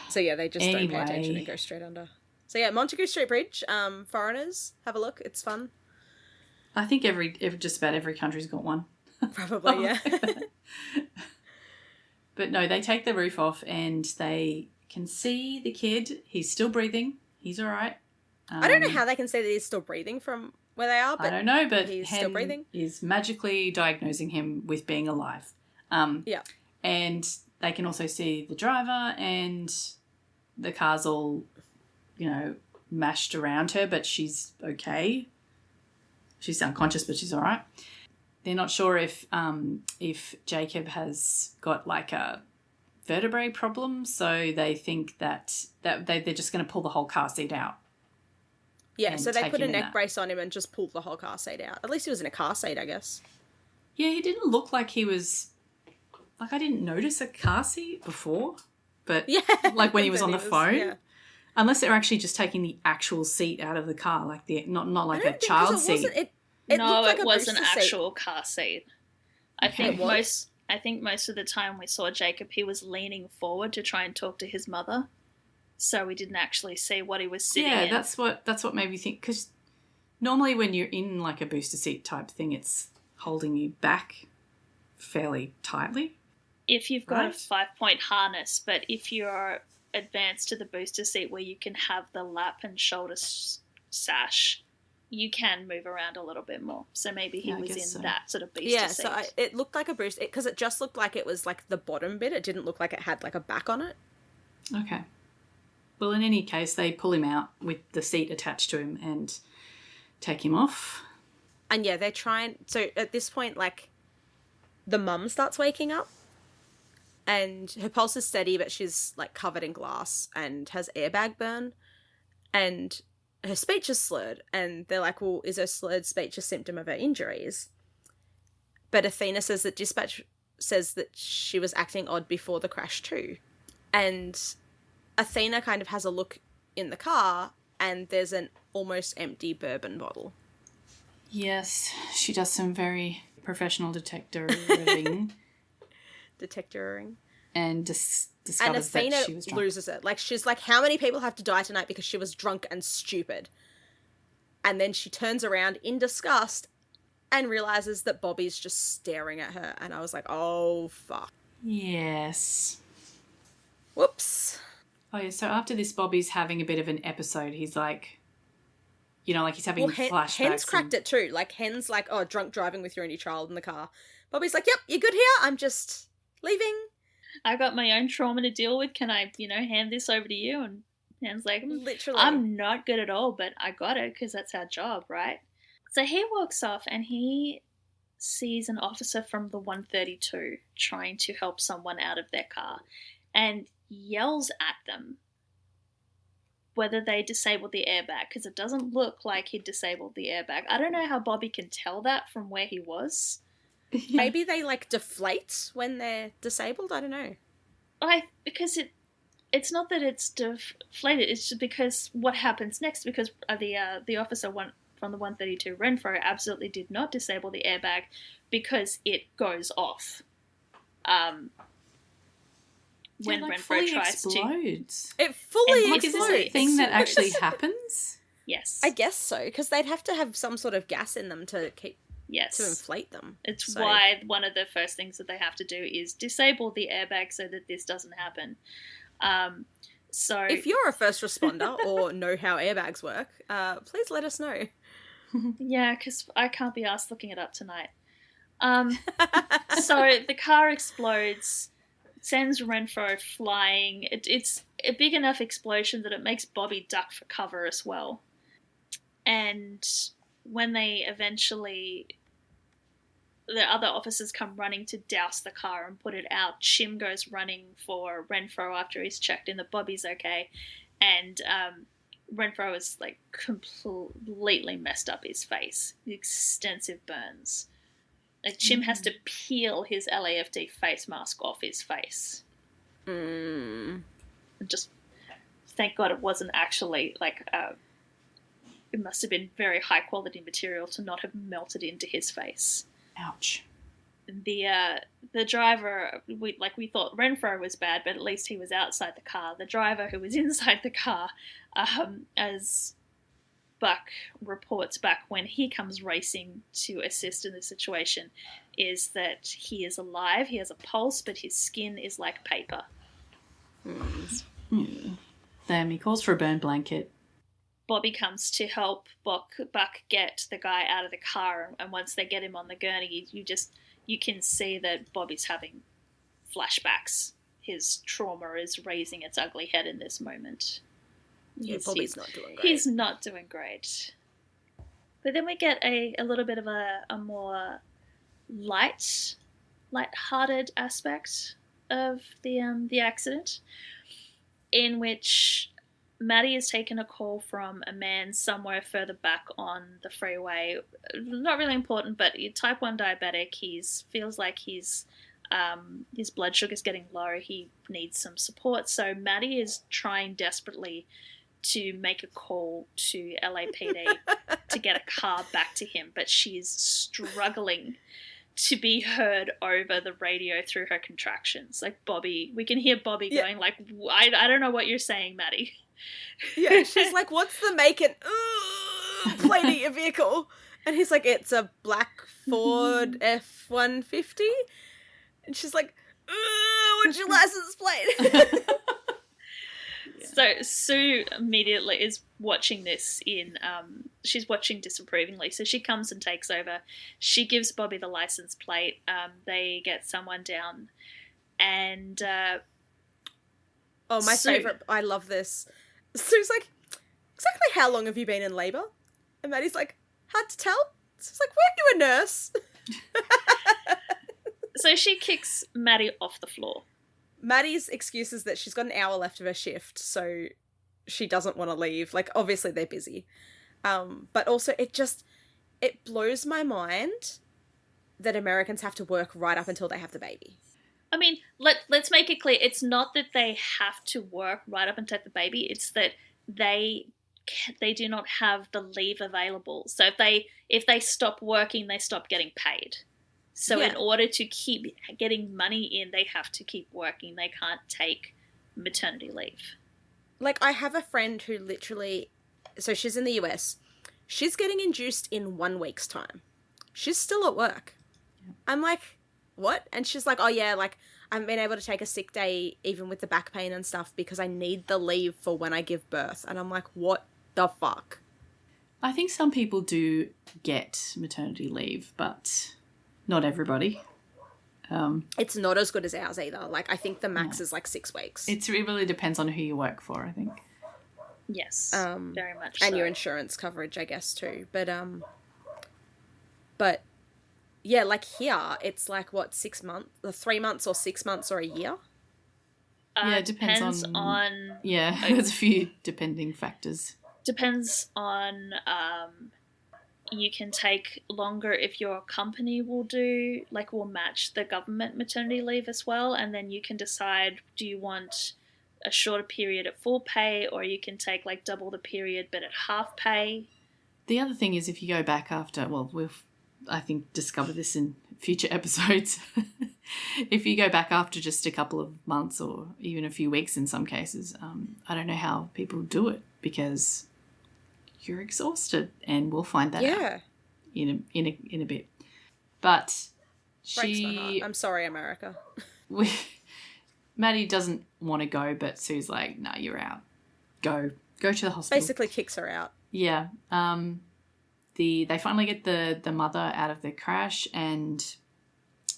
So yeah, they just don't pay attention and go straight under. So yeah, Montague Street Bridge, foreigners, have a look. It's fun. I think just about every country's got one. Probably, yeah. But no, they take the roof off and they can see the kid. He's still breathing. He's all right. I don't know how they can see that he's still breathing from where they are, but I don't know, but he's Hen still breathing. Is magically diagnosing him with being alive. Yeah. And they can also see the driver and the car's all, you know, mashed around her, but she's okay. She's unconscious, but she's all right. They're not sure if Jacob has got like a vertebrae problem, so they think that they're just going to pull the whole car seat out. Yeah, so they put a neck brace on him and just pulled the whole car seat out. At least he was in a car seat, I guess. Yeah, he didn't look like he was... Like, I didn't notice a car seat before, but like when he was on the phone. Yeah. Unless they're actually just taking the actual seat out of the car, like not like a child seat. It was an actual car seat. I think most of the time we saw Jacob, he was leaning forward to try and talk to his mother, so we didn't actually see what he was sitting in. Yeah, that's what made me think, because normally when you're in like a booster seat type thing, it's holding you back fairly tightly. If you've got a 5-point harness, but if you're advanced to the booster seat where you can have the lap and shoulder sash, you can move around a little bit more. So maybe he was in that sort of booster seat. Yeah, so it looked like a booster, because it just looked like it was like the bottom bit. It didn't look like it had like a back on it. Okay. Well, in any case, they pull him out with the seat attached to him and take him off. And yeah, they're trying... So at this point, like, the mum starts waking up. And her pulse is steady, but she's, like, covered in glass and has airbag burn. And her speech is slurred. And they're like, well, is her slurred speech a symptom of her injuries? But Athena says that dispatch says that she was acting odd before the crash too. And Athena kind of has a look in the car, and there's an almost empty bourbon bottle. Yes, she does some very professional detectoring. And discovers Athena that she was drunk. Loses it. Like, she's like, how many people have to die tonight because she was drunk and stupid? And then she turns around in disgust and realizes that Bobby's just staring at her. And I was like, oh, fuck. Yes. Whoops. Oh, yeah, so after this, Bobby's having a bit of an episode. He's like, you know, like he's having flashbacks. Hen's cracked it too. Like, Hen's like, oh, drunk driving with your only child in the car. Bobby's like, yep, you're good here. I'm just leaving. I got my own trauma to deal with. Can I, hand this over to you? And Hen's like, literally, I'm not good at all, but I got it because that's our job, right? So he walks off and he sees an officer from the 132 trying to help someone out of their car and yells at them. whether they disabled the airbag, because it doesn't look like he disabled the airbag. I don't know how Bobby can tell that from where he was. Yeah. Maybe they, like, deflate when they're disabled? I don't know. Because it's not that it's deflated, it's just because what happens next, because the officer from the 132 Renfro absolutely did not disable the airbag because it goes off. When Renfro tries explodes. It fully Like, is explodes. this a thing that actually happens? Yes. I guess so, because they'd have to have some sort of gas in them to Yes. to inflate them. It's why one of the first things that they have to do is disable the airbag so that this doesn't happen. So if you're a first responder or know how airbags work, please let us know. yeah, because I can't be asked looking it up tonight. So the car explodes, sends Renfro flying. It's a big enough explosion that it makes Bobby duck for cover as well. And when they eventually, the other officers come running to douse the car and put it out, Chim goes running for Renfro after he's checked in that Bobby's okay. And Renfro is, like, completely messed up his face. Extensive burns. Like, Chim has to peel his LAFD face mask off his face. And just, thank God it wasn't actually, like, it must have been very high quality material to not have melted into his face. Ouch. The driver, we thought Renfro was bad, but at least he was outside the car. The driver who was inside the car, as Buck reports back when he comes racing to assist in the situation, is that he is alive, he has a pulse, but his skin is like paper. Then he calls for a burn blanket. Bobby comes to help Buck get the guy out of the car, and once they get him on the gurney, you can see that Bobby's having flashbacks. His trauma is raising its ugly head in this moment. Yeah, Bobby's not doing great. He's not doing great. But then we get a little bit of a more light-hearted aspect of the accident, in which Maddie has taken a call from a man somewhere further back on the freeway. Not really important, but type 1 diabetic. He feels like his blood sugar's getting low. He needs some support. So Maddie is trying desperately to make a call to LAPD to get a car back to him, but she's struggling to be heard over the radio through her contractions. Like, Bobby, we can hear Bobby going like, I don't know what you're saying, Maddie. Yeah, she's like, what's the make and plate of your vehicle? And he's like, it's a black Ford F-150. And she's like, what's your license plate? So Sue immediately is watching this she's watching disapprovingly. So she comes and takes over. She gives Bobby the license plate. They get someone down. And my favourite, I love this. Sue's like, exactly how long have you been in labour? And Maddie's like, hard to tell. Sue's like, weren't you a nurse? So she kicks Maddie off the floor. Maddie's excuse is that she's got an hour left of her shift, so she doesn't want to leave. Like, obviously they're busy. But also it blows my mind that Americans have to work right up until they have the baby. I mean, let's make it clear. It's not that they have to work right up until the baby. It's that they do not have the leave available. So if they stop working, they stop getting paid. So in order to keep getting money in, they have to keep working. They can't take maternity leave. Like, I have a friend who literally, so she's in the US. She's getting induced in 1 week's time. She's still at work. Yeah. I'm like, what? And she's like, oh yeah, like, I haven't been able to take a sick day even with the back pain and stuff because I need the leave for when I give birth. And I'm like, what the fuck? I think some people do get maternity leave, but not everybody. It's not as good as ours either. Like, I think the max is like 6 weeks. It really depends on who you work for, I think. Yes, very much and so. your insurance coverage, I guess, too. But yeah, like here, it's like, what, 6 months, 3 months or 6 months or a year? Yeah, it depends on... Yeah, there's a few depending factors. Depends on... you can take longer if your company will match the government maternity leave as well, and then you can decide, do you want a shorter period at full pay, or you can take like double the period but at half pay. The other thing is if you go back after, well, we've, I think, discovered this in future episodes. If you go back after just a couple of months or even a few weeks in some cases, I don't know how people do it because you're exhausted, and we'll find that out in a bit. But breaks my heart. I'm sorry, America. Maddie doesn't want to go, but Sue's like, "No, you're out. Go to the hospital." Basically, kicks her out. Yeah. They finally get the mother out of the crash, and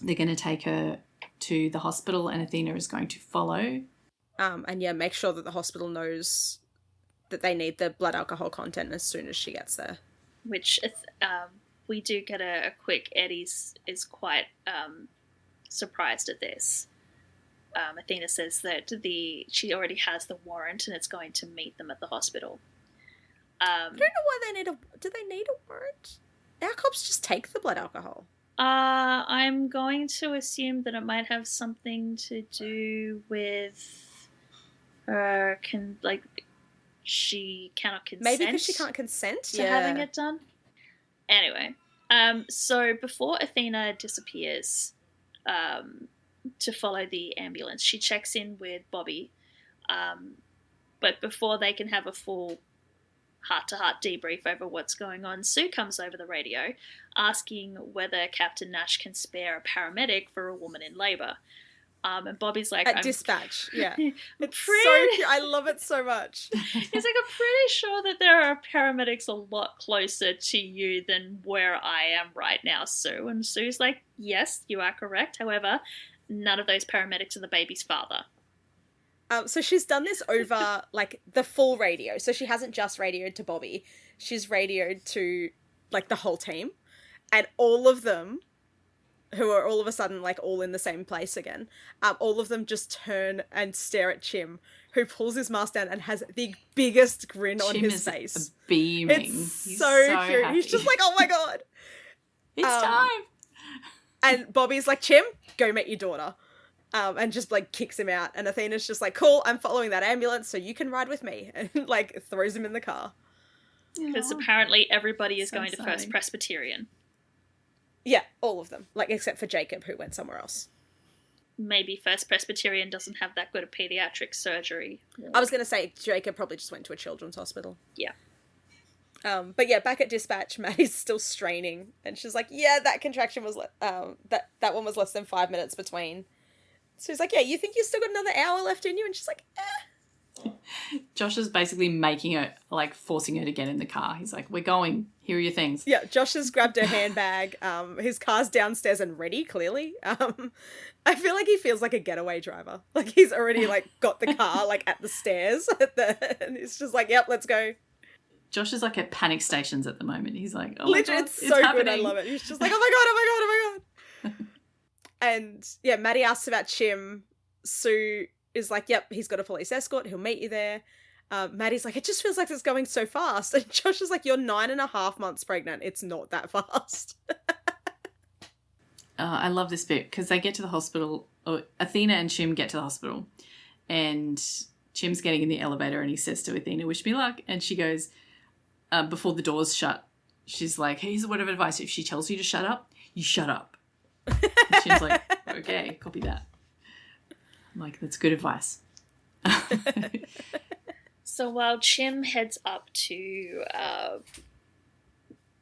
they're going to take her to the hospital, and Athena is going to follow. And make sure that the hospital knows that they need the blood alcohol content as soon as she gets there. Which we do get a quick Eddie's is quite surprised at this. Athena says that she already has the warrant and it's going to meet them at the hospital. I don't know why do they need a warrant? Our cops just take the blood alcohol. I'm going to assume that it might have something to do with her she cannot consent. Maybe because she can't consent to having it done. Anyway, so before Athena disappears to follow the ambulance, she checks in with Bobby. But before they can have a full heart-to-heart debrief over what's going on, Sue comes over the radio asking whether Captain Nash can spare a paramedic for a woman in labour. And Bobby's like... At dispatch, yeah. It's so cute. I love it so much. He's like, I'm pretty sure that there are paramedics a lot closer to you than where I am right now, Sue. And Sue's like, yes, you are correct. However, none of those paramedics are the baby's father. So she's done this over, the full radio. So she hasn't just radioed to Bobby. She's radioed to, the whole team. And all of them, who are all of a sudden, all in the same place again, all of them just turn and stare at Chim, who pulls his mask down and has the biggest grin on his face. Beaming. It's so cute. Happy. He's just like, oh my God. It's time. And Bobby's like, Chim, go meet your daughter. And just, kicks him out. And Athena's just like, cool, I'm following that ambulance, so you can ride with me. And, throws him in the car. Because apparently everybody is going to First Presbyterian. Yeah, all of them. Except for Jacob, who went somewhere else. Maybe First Presbyterian doesn't have that good a paediatric surgery. I was going to say Jacob probably just went to a children's hospital. Yeah. But yeah, back at dispatch, Maddie's still straining. And she's like, yeah, that contraction was... that one was less than 5 minutes between... So he's like, yeah, you think you've still got another hour left in you? And she's like, eh. Josh is basically making her, forcing her to get in the car. He's like, we're going. Here are your things. Yeah, Josh has grabbed her handbag. His car's downstairs and ready, clearly. I feel like he feels like a getaway driver. He's already, got the car, at the stairs. And he's just like, yep, let's go. Josh is, at panic stations at the moment. He's like, oh, literally, my God, it's so happening. Good. I love it. He's just like, oh, my God, oh, my God, oh, my God. And, yeah, Maddie asks about Chim. Sue is like, yep, he's got a police escort. He'll meet you there. Maddie's like, it just feels like it's going so fast. And Josh is like, you're 9.5 months pregnant. It's not that fast. I love this bit because they get to the hospital. Athena and Chim get to the hospital. And Chim's getting in the elevator and he says to Athena, wish me luck. And she goes, before the doors shut, she's like, here's a word of advice. If she tells you to shut up, you shut up. And Chim's like, okay, copy that. I'm like, that's good advice. So while Chim heads up to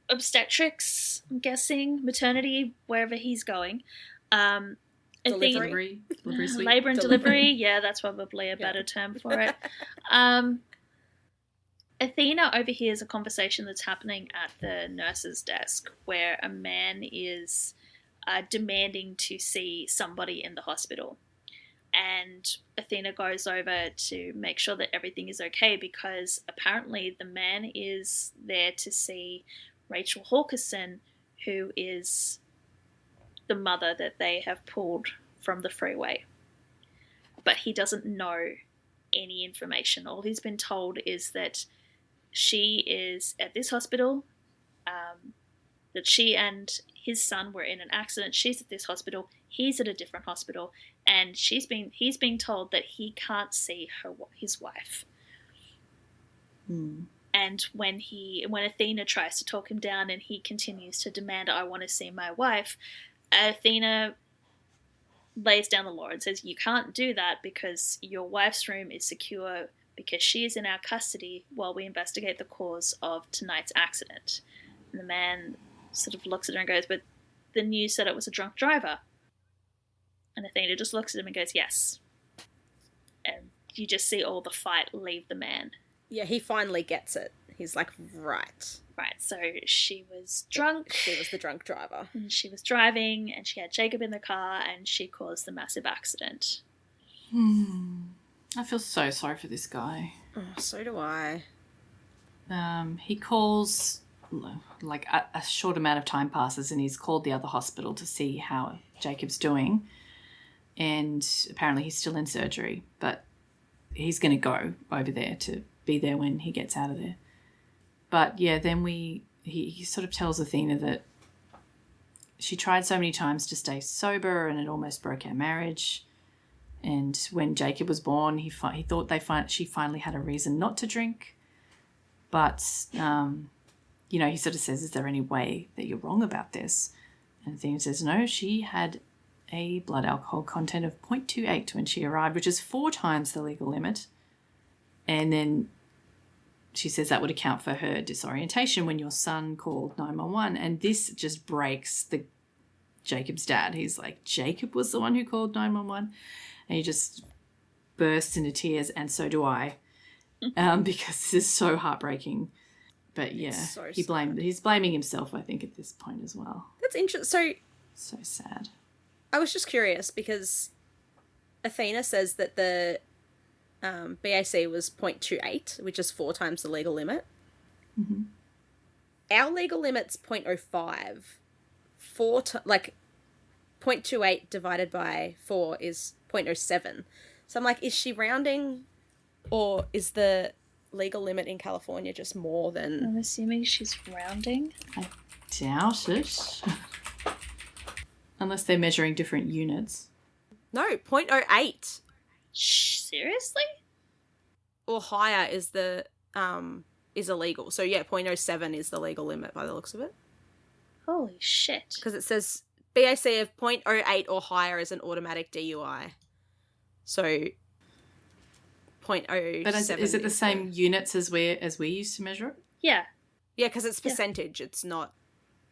obstetrics, I'm guessing, maternity, wherever he's going, Delivery suite. Labour and delivery, yeah, that's probably a better term for it. Athena overhears a conversation that's happening at the nurse's desk where a man is demanding to see somebody in the hospital. And Athena goes over to make sure that everything is okay because apparently the man is there to see Rachel Hawkinson, who is the mother that they have pulled from the freeway. but he doesn't know any information. All he's been told is that she is at this hospital, that she and his son were in an accident. She's at this hospital. He's at a different hospital, and he's being told that he can't see his wife. And when Athena tries to talk him down, and he continues to demand, "I want to see my wife," Athena lays down the law and says, "You can't do that because your wife's room is secure because she is in our custody while we investigate the cause of tonight's accident." And the man sort of looks at her and goes, "But the news said it was a drunk driver." And Athena just looks at him and goes, "Yes." And you just see all the fight leave the man. Yeah, he finally gets it. He's like, right. Right, so she was drunk. She was the drunk driver. And she was driving, and she had Jacob in the car, and she caused the massive accident. I feel so sorry for this guy. Oh, so do I. He calls, like a short amount of time passes, and he's called the other hospital to see how Jacob's doing. And apparently he's still in surgery, but he's going to go over there to be there when he gets out of there. But yeah, then he sort of tells Athena that she tried so many times to stay sober and it almost broke our marriage. And when Jacob was born, he thought she finally had a reason not to drink. But, he sort of says, "Is there any way that you're wrong about this?" And Athena says, "No, she had a blood alcohol content of 0.28 when she arrived, which is 4 times the legal limit." And then she says that would account for her disorientation when your son called 911. And this just breaks Jacob's dad. He's like, "Jacob was the one who called 911?" And he just bursts into tears, and so do I, because this is so heartbreaking. But yeah, so he's blaming himself, I think, at this point as well. That's interesting. So sad. I was just curious because Athena says that the BAC was 0.28, which is 4 times the legal limit. Mm-hmm. Our legal limit's 0.05. 0.28 divided by 4 is 0.07. So I'm like, is she rounding, or is the legal limit in California just more than... I'm assuming she's rounding. I doubt it. Unless they're measuring different units. No, 0.08. Seriously? Or higher is is illegal. So yeah, 0.07 is the legal limit by the looks of it. Holy shit. Because it says BAC of 0.08 or higher is an automatic DUI. So 0.07. But is it the same units as we used to measure it? Yeah. Yeah, because it's percentage. It's not...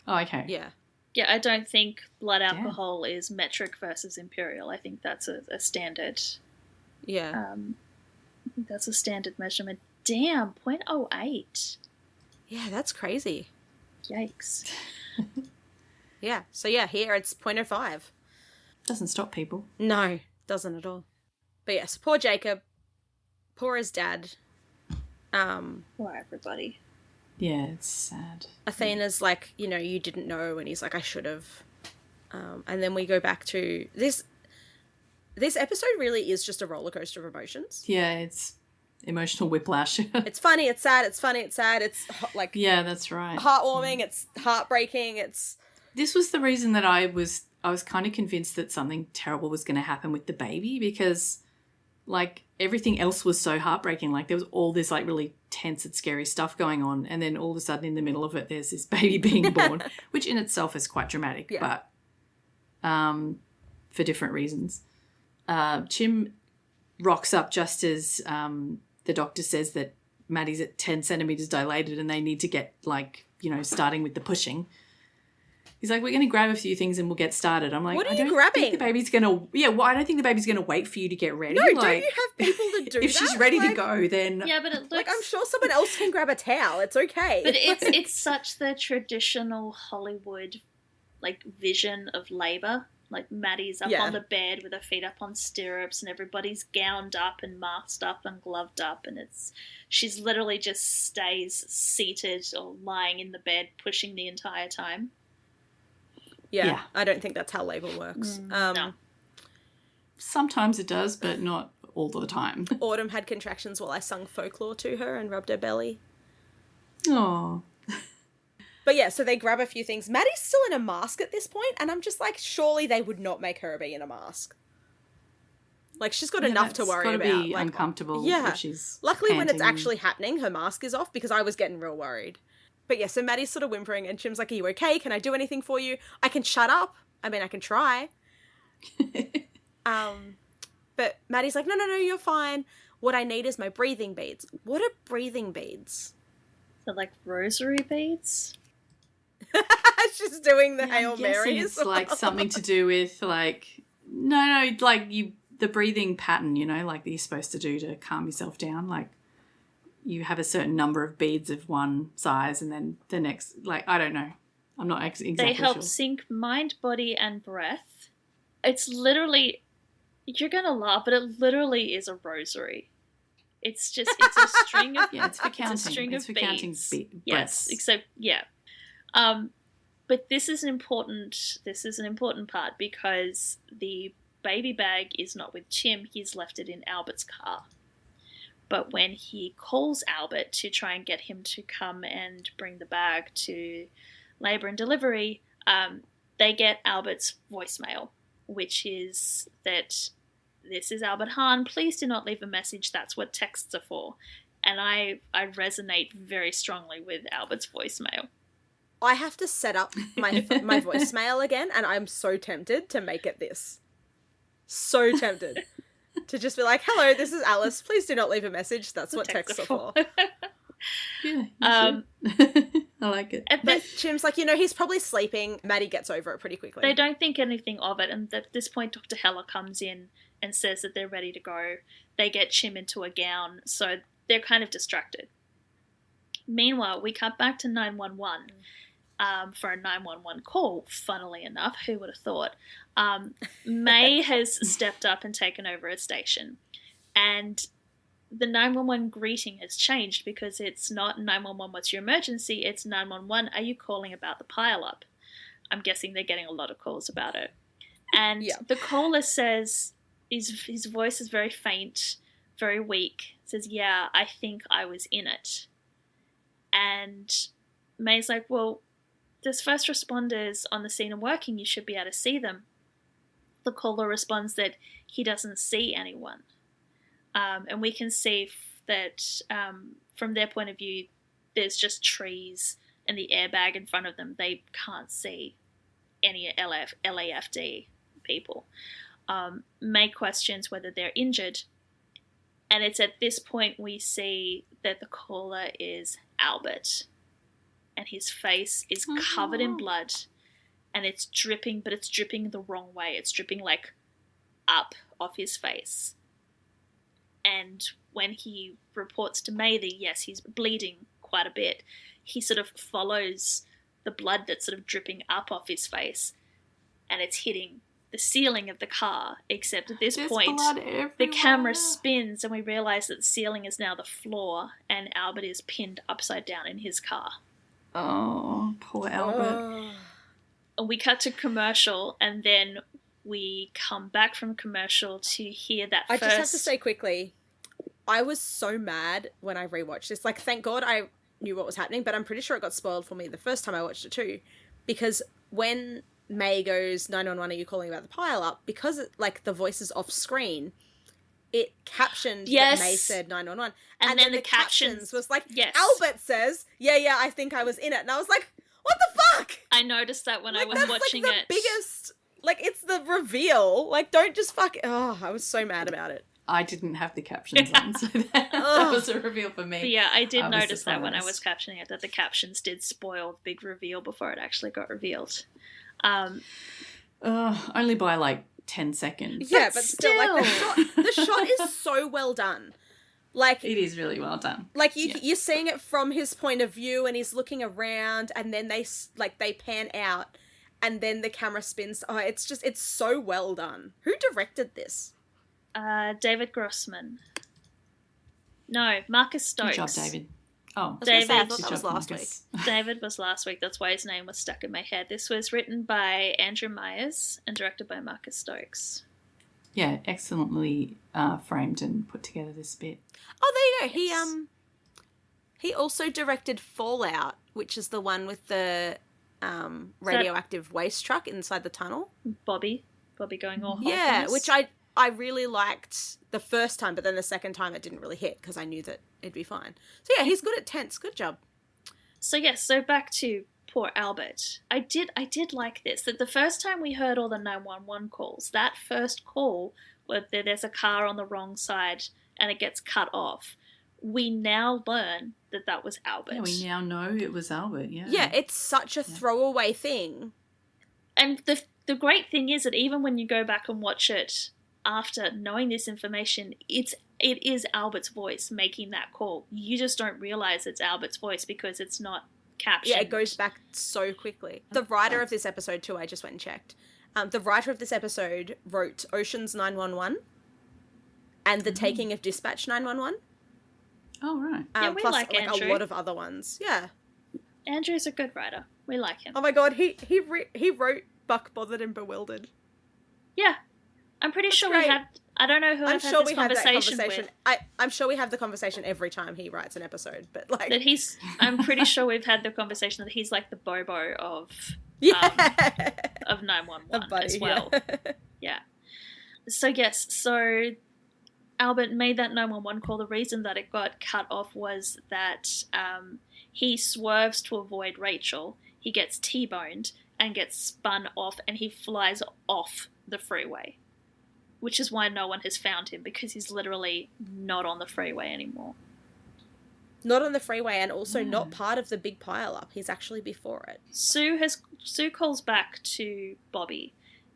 Oh, okay. Yeah. Yeah, I don't think blood alcohol is metric versus imperial. I think that's a standard. Yeah. I think that's a standard measurement. Damn, 0.08. Yeah, that's crazy. Yikes. Yeah, so yeah, here it's 0.05. Doesn't stop people. No, doesn't at all. But yes, poor Jacob. Poor his dad. Poor everybody. Yeah, it's sad. Athena's like, you didn't know, and he's like, I should have. And then we go back to this. This episode really is just a roller coaster of emotions. Yeah, it's emotional whiplash. It's funny, it's sad, it's funny, it's sad, it's like... Yeah, that's right. Heartwarming, it's heartbreaking, it's... This was the reason that I was kind of convinced that something terrible was going to happen with the baby, because, like, everything else was so heartbreaking. Like, there was all this, like, really tense and scary stuff going on, and then all of a sudden in the middle of it there's this baby being born, which in itself is quite dramatic, but for different reasons. Jim rocks up just as the doctor says that Maddie's at 10 centimetres dilated and they need to get, like, starting with the pushing. He's like, "We're going to grab a few things and we'll get started." I'm like, what are I you don't grabbing? think the baby's going to... Yeah, well, I don't think the baby's going to wait for you to get ready. No, like, don't you have people to do if that? she's ready to go, then... Yeah, but it looks... Like, I'm sure someone else can grab a towel. It's okay. But it's such the traditional Hollywood, like, vision of labour. Like, Maddie's up on the bed with her feet up on stirrups and everybody's gowned up and masked up and gloved up, and she's literally just stays seated or lying in the bed pushing the entire time. Yeah, I don't think that's how labour works. No. Sometimes it does, but not all the time. Autumn had contractions while I sung folklore to her and rubbed her belly. Oh. But yeah, so they grab a few things. Maddie's still in a mask at this point, and I'm just like, surely they would not make her be in a mask. Like, she's got enough to worry about. Be like, uncomfortable. Yeah. If she's luckily, when it's panting. actually happening, her mask is off because I was getting real worried. But yeah, so Maddie's sort of whimpering, and Chim's like, "Are you okay? Can I do anything for you? I can shut up. I mean, I can try." But Maddie's like, no, you're fine. What I need is my breathing beads. What are breathing beads? They're like rosary beads. She's doing the Hail I'm guessing Marys. it's like something to do with like like the breathing pattern, like that you're supposed to do to calm yourself down. Like you have a certain number of beads of one size, and then the next, like I don't know. I'm not exactly They help sure. sync mind, body, and breath. It's literally, you're gonna laugh, but it literally is a rosary. It's a string of Yeah, it's for counting. It's a string it's of for counting beads. breaths. Yes, except but this is an important part because the baby bag is not with Chim. He's left it in Albert's car. But when he calls Albert to try and get him to come and bring the bag to labour and delivery, they get Albert's voicemail, which is that this is Albert Hahn. Please do not leave a message. That's what texts are for. And I resonate very strongly with Albert's voicemail. I have to set up my voicemail again, and I'm so tempted to make it this. So tempted. To just be like, "Hello, this is Alice. Please do not leave a message. That's what texts are for." Yeah, I like it. But Chim's like, he's probably sleeping. Maddie gets over it pretty quickly. They don't think anything of it, and at this point Dr. Heller comes in and says that they're ready to go. They get Chim into a gown, so they're kind of distracted. Meanwhile, we cut back to 911 for a 911 call, funnily enough. Who would have thought? May has stepped up and taken over a station, and the 911 greeting has changed because it's not 911, what's your emergency? It's 911, are you calling about the pile-up? I'm guessing they're getting a lot of calls about it. And the caller says, his voice is very faint, very weak, says, "Yeah, I think I was in it." And May's like, "Well, there's first responders on the scene and working, you should be able to see them." The caller responds that he doesn't see anyone. And we can see that from their point of view, there's just trees and the airbag in front of them. They can't see any LAFD people. May questions whether they're injured. And it's at this point we see that the caller is Albert. And his face is covered in blood. And it's dripping, but it's dripping the wrong way. It's dripping like up off his face. And when he reports to May that, yes, he's bleeding quite a bit, he sort of follows the blood that's sort of dripping up off his face, and it's hitting the ceiling of the car, except at this point, the camera spins and we realise that the ceiling is now the floor and Albert is pinned upside down in his car. Oh, poor Albert. And we cut to commercial, and then we come back from commercial to hear that I just have to say quickly, I was so mad when I rewatched this. Like, thank God I knew what was happening, but I'm pretty sure it got spoiled for me the first time I watched it too. Because when May goes, 911, are you calling about the pile-up? Because, the voice is off screen, it captioned that May said 911. And then the captions was like, Albert says, yeah, I think I was in it. And I was like, what the fuck? I noticed that when I was watching the biggest... it's the reveal. Don't just fuck... Oh, I was so mad about it. I didn't have the captions on, so that was a reveal for me. But yeah, I did notice that when I was captioning it, that the captions did spoil the big reveal before it actually got revealed. Only by 10 seconds. Yeah, but still, the shot is so well done. It is really well done. You're seeing it from his point of view, and he's looking around, and then they pan out, and then the camera spins. Oh, it's so well done. Who directed this? David Grossman. No, Marcus Stokes. Good job, David. Oh, David. I thought that was last week. David was last week. That's why his name was stuck in my head. This was written by Andrew Myers and directed by Marcus Stokes. Yeah, excellently framed and put together, this bit. Oh, there you go. He also directed Fallout, which is the one with the radioactive waste truck inside the tunnel. Bobby going all hot. Yeah, which I really liked the first time, but then the second time it didn't really hit because I knew that it'd be fine. So yeah, he's good at tense. Good job. So yes, so back to poor Albert. I did like this, that the first time we heard all the 911 calls, that first call where there's a car on the wrong side and it gets cut off, we now learn that was Albert. Yeah, we now know it was Albert, yeah. Yeah, it's such a throwaway thing. And the great thing is that even when you go back and watch it after knowing this information, it is Albert's voice making that call. You just don't realise it's Albert's voice because it's not captioned. Yeah, it goes back so quickly. The writer of this episode too, I just went and checked. The writer of this episode wrote Ocean's 911 and The Taking of Dispatch 911. Oh, right. Yeah, we plus like Andrew. a lot of other ones. Yeah. Andrew's a good writer. We like him. Oh my god, he wrote Buck, Bothered and Bewildered. Yeah. I'm pretty sure great. we had... I don't know who I've had this conversation with. I'm sure we have the conversation every time he writes an episode, but like... I'm pretty sure we've had the conversation that he's like the Bobo of 911 as well. Yeah. So yes, so Albert made that 911 call. The reason that it got cut off was that he swerves to avoid Rachel. He gets T-boned and gets spun off, and he flies off the freeway, which is why no one has found him, because he's literally not on the freeway anymore. Not on the freeway, and also not part of the big pile-up. He's actually before it. Sue calls back to Bobby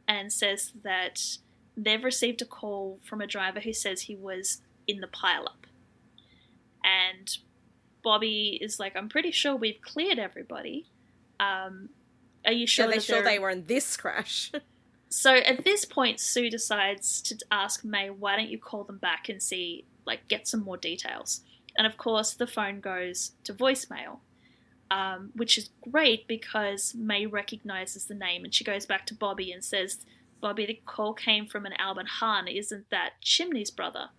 and says that they've received a call from a driver who says he was in the pile-up. And Bobby is like, I'm pretty sure we've cleared everybody. Are you sure? Are they sure they were in this crash? So at this point, Sue decides to ask May, why don't you call them back and see, like, get some more details? And of course, the phone goes to voicemail, which is great because May recognizes the name, and she goes back to Bobby and says, Bobby, the call came from an Albert Hahn. Isn't that Chimney's brother?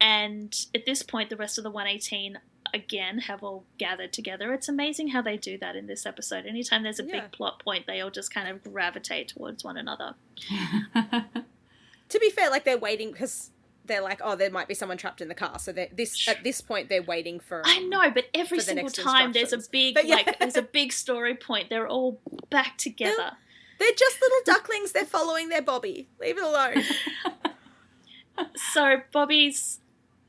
And at this point, the rest of the 118 again have all gathered together. It's amazing how they do that in this episode. Anytime there's a big plot point, they all just kind of gravitate towards one another. To be fair, like, they're waiting because they're like, oh, there might be someone trapped in the car. So at this point, they're waiting for. I know, but every single time there's a big there's a big story point. They're all back together. They're just little ducklings. They're following their Bobby. Leave it alone. So Bobby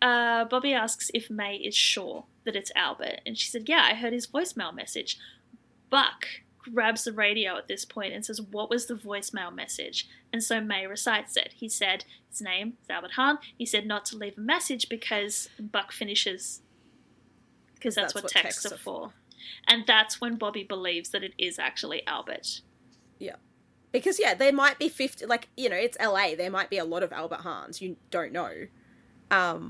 asks if May is sure that it's Albert, and she said, yeah, I heard his voicemail message. Buck grabs the radio at this point and says, what was the voicemail message? And so May recites it. He said his name is Albert Hahn. He said not to leave a message because Buck finishes, because that's what texts are for. And that's when Bobby believes that it is actually Albert. Yeah. Because, there might be 50, like, it's LA. There might be a lot of Albert Hahns. You don't know. But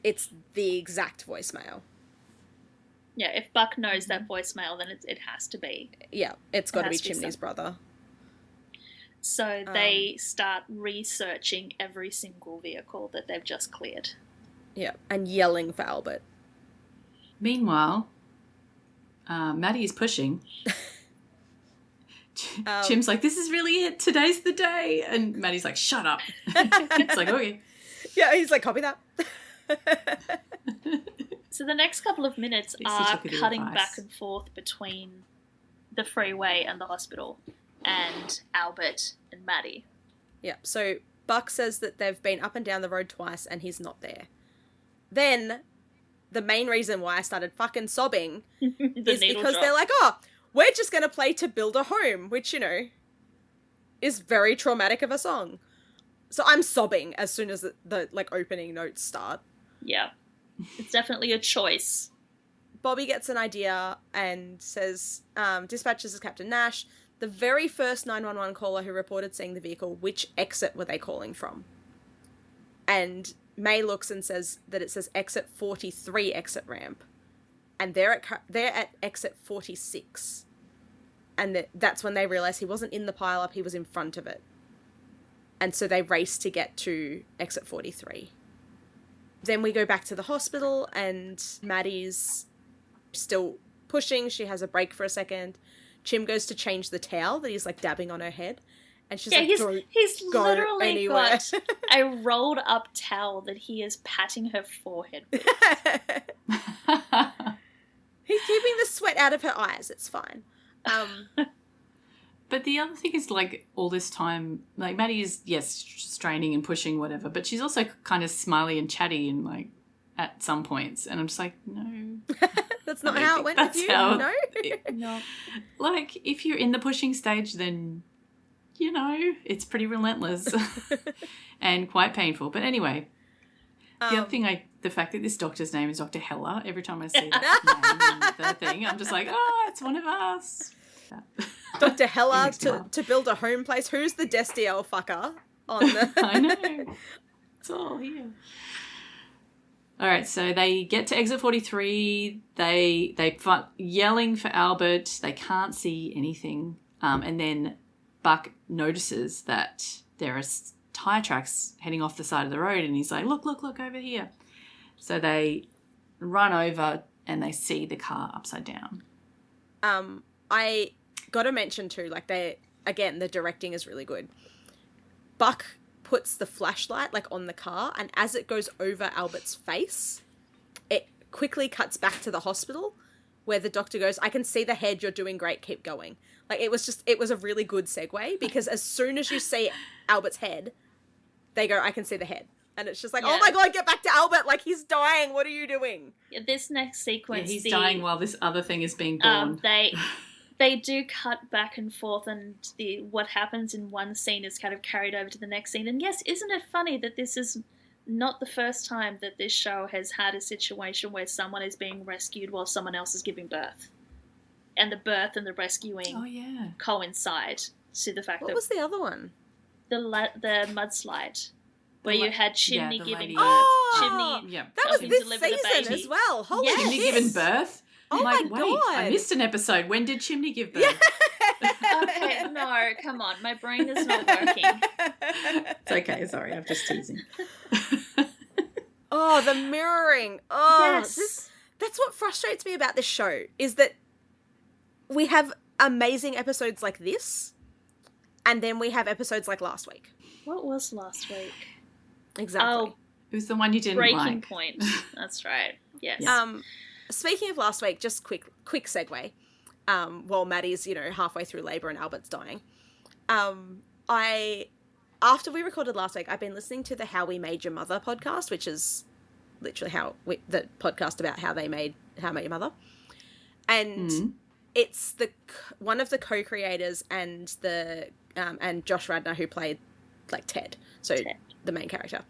it's the exact voicemail. Yeah, if Buck knows that voicemail, then it has to be. Yeah, it's got to be Chimney's brother. So they start researching every single vehicle that they've just cleared. Yeah, and yelling for Albert. Meanwhile, Maddie is pushing. Jim's like, this is really it. Today's the day. And Maddie's like, shut up. It's like, okay. Yeah, he's like, copy that. So the next couple of minutes are cutting back and forth between the freeway and the hospital and Albert and Maddie. Yeah, so Buck says that they've been up and down the road twice and he's not there. Then the main reason why I started fucking sobbing is because they're like, oh, we're just going to play To Build a Home, which, is very traumatic of a song. So I'm sobbing as soon as the opening notes start. Yeah. It's definitely a choice. Bobby gets an idea and says, dispatches is Captain Nash. The very first 911 caller who reported seeing the vehicle, which exit were they calling from? And May looks and says that it says exit 43 exit ramp. And they're at exit 46. And that's when they realise he wasn't in the pile-up, he was in front of it. And so they race to get to exit 43. Then we go back to the hospital and Maddie's still pushing. She has a break for a second. Chim goes to change the towel that he's like dabbing on her head. And she's like, he's go literally anywhere. got a rolled up towel that he is patting her forehead with. He's keeping the sweat out of her eyes. It's fine. But the other thing is, like, all this time, like, Maddie is, yes, straining and pushing, whatever, but she's also kind of smiley and chatty and, like, at some points. And I'm just like, no. That's not how it went with you, no? No. Like, if you're in the pushing stage, then, you know, it's pretty relentless and quite painful. But anyway, the other thing, the fact that this doctor's name is Dr. Heller, every time I see that name in the thing, I'm just like, oh, it's one of us. Dr. Heller to build a home place. Who's the Destiel fucker on the... I know. It's all here. All right, so they get to exit 43. They yelling for Albert. They can't see anything. And then Buck notices that there are tire tracks heading off the side of the road, and he's like, look over here. So they run over and they see the car upside down. I got to mention too, like, the directing is really good. Buck puts the flashlight like on the car, and as it goes over Albert's face, it quickly cuts back to the hospital where the doctor goes, I can see the head, you're doing great, keep going. Like, it was a really good segue, because as soon as you see Albert's head, they go, I can see the head. And it's just like, oh my God, get back to Albert. Like, he's dying. What are you doing? Yeah, this next sequence... Yeah, he's dying while this other thing is being born. They do cut back and forth, and what happens in one scene is kind of carried over to the next scene. And yes, isn't it funny that this is not the first time that this show has had a situation where someone is being rescued while someone else is giving birth? And the birth and the rescuing coincide to the fact that... What was the other one? The mudslide. Where you had Chimney giving birth. Oh, Chimney that was this season as well. Holy shit. Chimney giving birth? Oh my God. I missed an episode. When did Chimney give birth? Okay, no, come on. My brain is not working. It's okay. Sorry, I'm just teasing. Oh, the mirroring. Oh, yes. That's what frustrates me about this show, is that we have amazing episodes like this, and then we have episodes like last week. What was last week? Exactly. Oh, it was the one you didn't Breaking like. Point. That's right. Yes. Speaking of last week, just quick segue. While Maddie's, halfway through labour and Albert's dying. After we recorded last week, I've been listening to the How We Made Your Mother podcast, which is literally the podcast about How They Made How I Met Your Mother. And it's one of the co-creators and and Josh Radnor, who played like Ted, so the main character.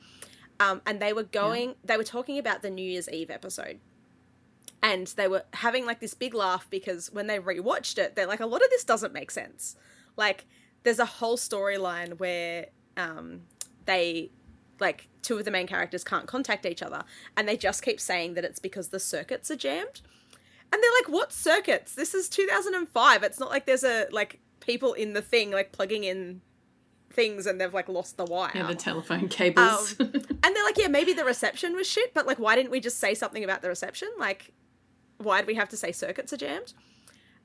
And they were talking about the New Year's Eve episode. And they were having like this big laugh because when they rewatched it, they're like, a lot of this doesn't make sense. Like, there's a whole storyline where they, like, two of the main characters can't contact each other, and they just keep saying that it's because the circuits are jammed. And they're like, what circuits? This is 2005. It's not like there's people in the thing, like, plugging in things and they've, like, lost the wire. Yeah, the telephone cables. And they're like, yeah, maybe the reception was shit, but, like, why didn't we just say something about the reception? Like, why did we have to say circuits are jammed?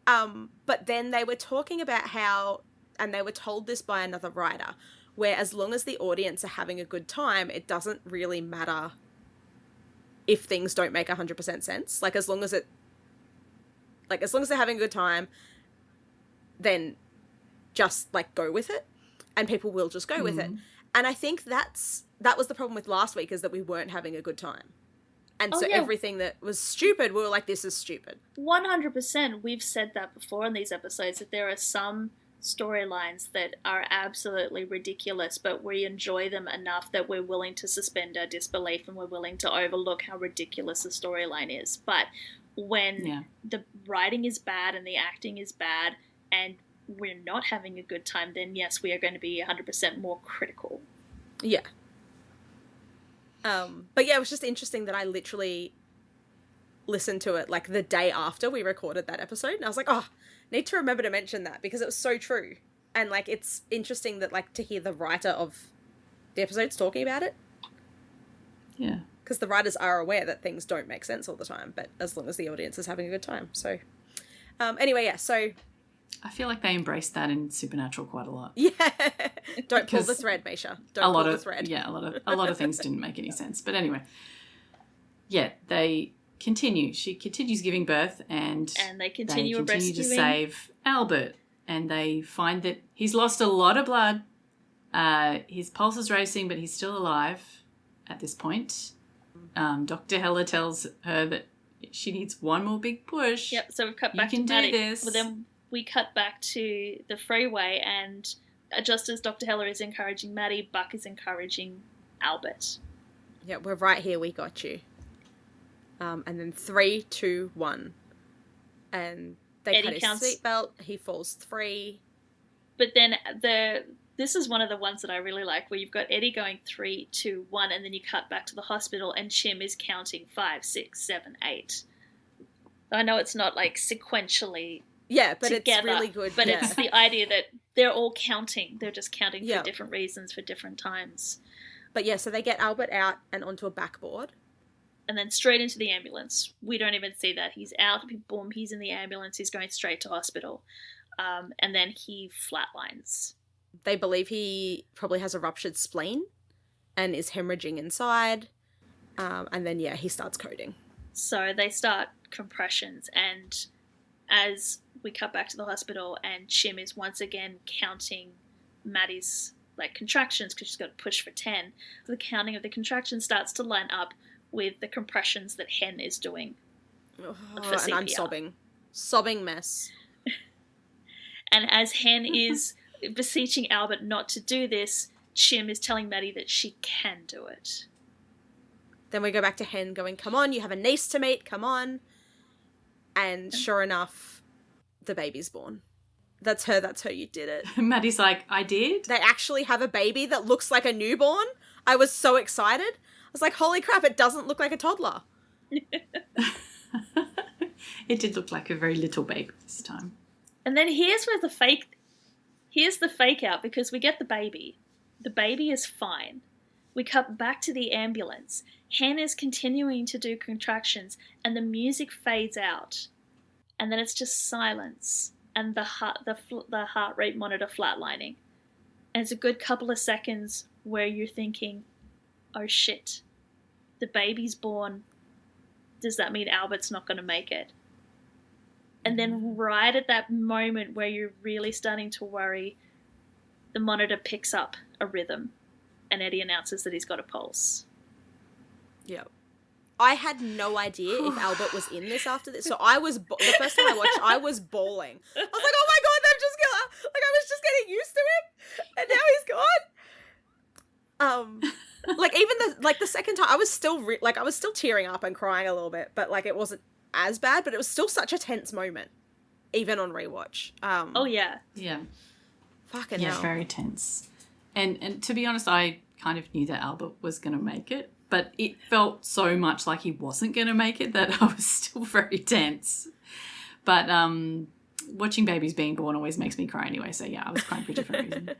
But then they were talking about how, and they were told this by another writer, where as long as the audience are having a good time, it doesn't really matter if things don't make 100% sense. Like, as long as they're having a good time, then just, like, go with it. And people will just go with it. And I think that was the problem with last week, is that we weren't having a good time. And everything that was stupid, we were like, this is stupid. 100%. We've said that before in these episodes, that there are some storylines that are absolutely ridiculous, but we enjoy them enough that we're willing to suspend our disbelief and we're willing to overlook how ridiculous the storyline is. But when the writing is bad and the acting is bad and we're not having a good time, then yes, we are going to be 100% more critical. Yeah. But yeah, it was just interesting that I literally listened to it like the day after we recorded that episode, and I was like, oh, need to remember to mention that because it was so true. And like, it's interesting that like to hear the writer of the episode's talking about it. Yeah. Because the writers are aware that things don't make sense all the time, but as long as the audience is having a good time. So, anyway, yeah, so... I feel like they embraced that in Supernatural quite a lot. Yeah. Don't pull the thread, Misha. Don't pull the thread. Yeah, a lot of things didn't make any sense. But anyway, yeah, they continue. She continues giving birth, and they continue to save Albert. And they find that he's lost a lot of blood. His pulse is racing, but he's still alive at this point. Dr. Heller tells her that she needs one more big push. Yep, so we've cut back to Maddie. You can do this. But then we cut back to the freeway, and just as Dr. Heller is encouraging Maddie, Buck is encouraging Albert. Yeah, we're right here. We got you. And then 3, 2, 1. And they Eddie cut his seatbelt. He falls 3. But then this is one of the ones that I really like, where you've got Eddie going 3, 2, 1, and then you cut back to the hospital, and Chim is counting 5, 6, 7, 8. I know it's not like sequentially. Yeah, but together, it's really good. But it's the idea that they're all counting. They're just counting for different reasons, for different times. But yeah, so they get Albert out and onto a backboard. And then straight into the ambulance. We don't even see that. He's out, boom, he's in the ambulance, he's going straight to hospital. And then he flatlines. They believe he probably has a ruptured spleen and is hemorrhaging inside. And then, he starts coding. So they start compressions, and as we cut back to the hospital, and Chim is once again counting Maddie's contractions, because she's got to push for 10. The counting of the contractions starts to line up with the compressions that Hen is doing. Oh, and I'm sobbing mess. And as Hen is beseeching Albert not to do this, Chim is telling Maddie that she can do it. Then we go back to Hen going, come on, you have a niece to meet, come on. And sure enough, the baby's born. That's her, you did it. Maddie's like, I did? They actually have a baby that looks like a newborn. I was so excited. I was like, holy crap, it doesn't look like a toddler. It did look like a very little baby this time. And then here's the fake out, because we get the baby. The baby is fine. We cut back to the ambulance. Hen is continuing to do contractions, and the music fades out. And then it's just silence and the heart rate monitor flatlining. And it's a good couple of seconds where you're thinking, oh shit, the baby's born. Does that mean Albert's not going to make it? And then right at that moment where you're really starting to worry, the monitor picks up a rhythm, and Eddie announces that he's got a pulse. Yep. I had no idea if Albert was in this after this. So the first time I watched, I was bawling. I was like, oh my God, they've just got, I was just getting used to him, and now he's gone. Even the second time, I was still I was still tearing up and crying a little bit, but it wasn't as bad, but it was still such a tense moment, even on rewatch. Oh yeah. Yeah. Fucking hell. Yeah, very tense. And to be honest, I kind of knew that Albert was going to make it, but it felt so much like he wasn't going to make it that I was still very tense. But watching babies being born always makes me cry anyway, so yeah, I was crying for a different reason.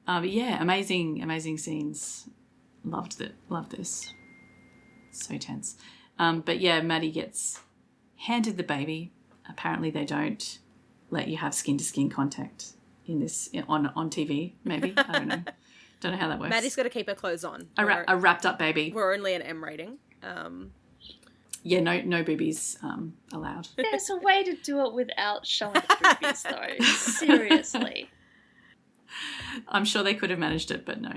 But yeah, amazing scenes. Loved it. Loved this. So tense. But yeah, Maddie gets handed the baby. Apparently they don't let you have skin-to-skin contact in this on TV, maybe. I don't know. Don't know how that works. Maddie's got to keep her clothes on. A wrapped-up baby. We're only an M rating. Yeah, no boobies allowed. There's a way to do it without showing the boobies, though. Seriously. I'm sure they could have managed it, but no.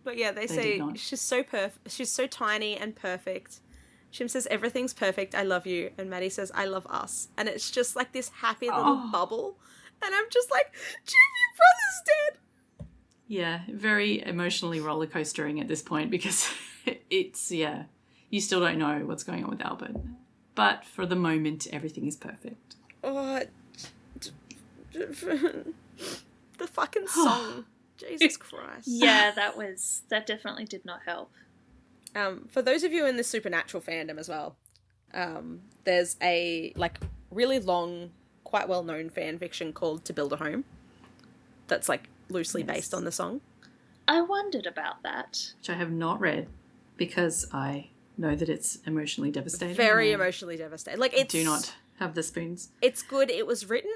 But yeah, they say she's so she's so tiny and perfect. Chim says, everything's perfect, I love you. And Maddie says, I love us. And it's just like this happy little bubble. And I'm just like, Chim, your brother's dead. Yeah, very emotionally roller coastering at this point, because it's, you still don't know what's going on with Albert. But for the moment, everything is perfect. Oh, the fucking song. Jesus Christ. Yeah, that definitely did not help. For those of you in the Supernatural fandom as well, there's a really long, quite well-known fan fiction called To Build a Home. That's loosely based on the song. I wondered about that. Which I have not read because I know that it's emotionally devastating. Very emotionally devastating. Like, it's... Do not have the spoons. It's good. It was written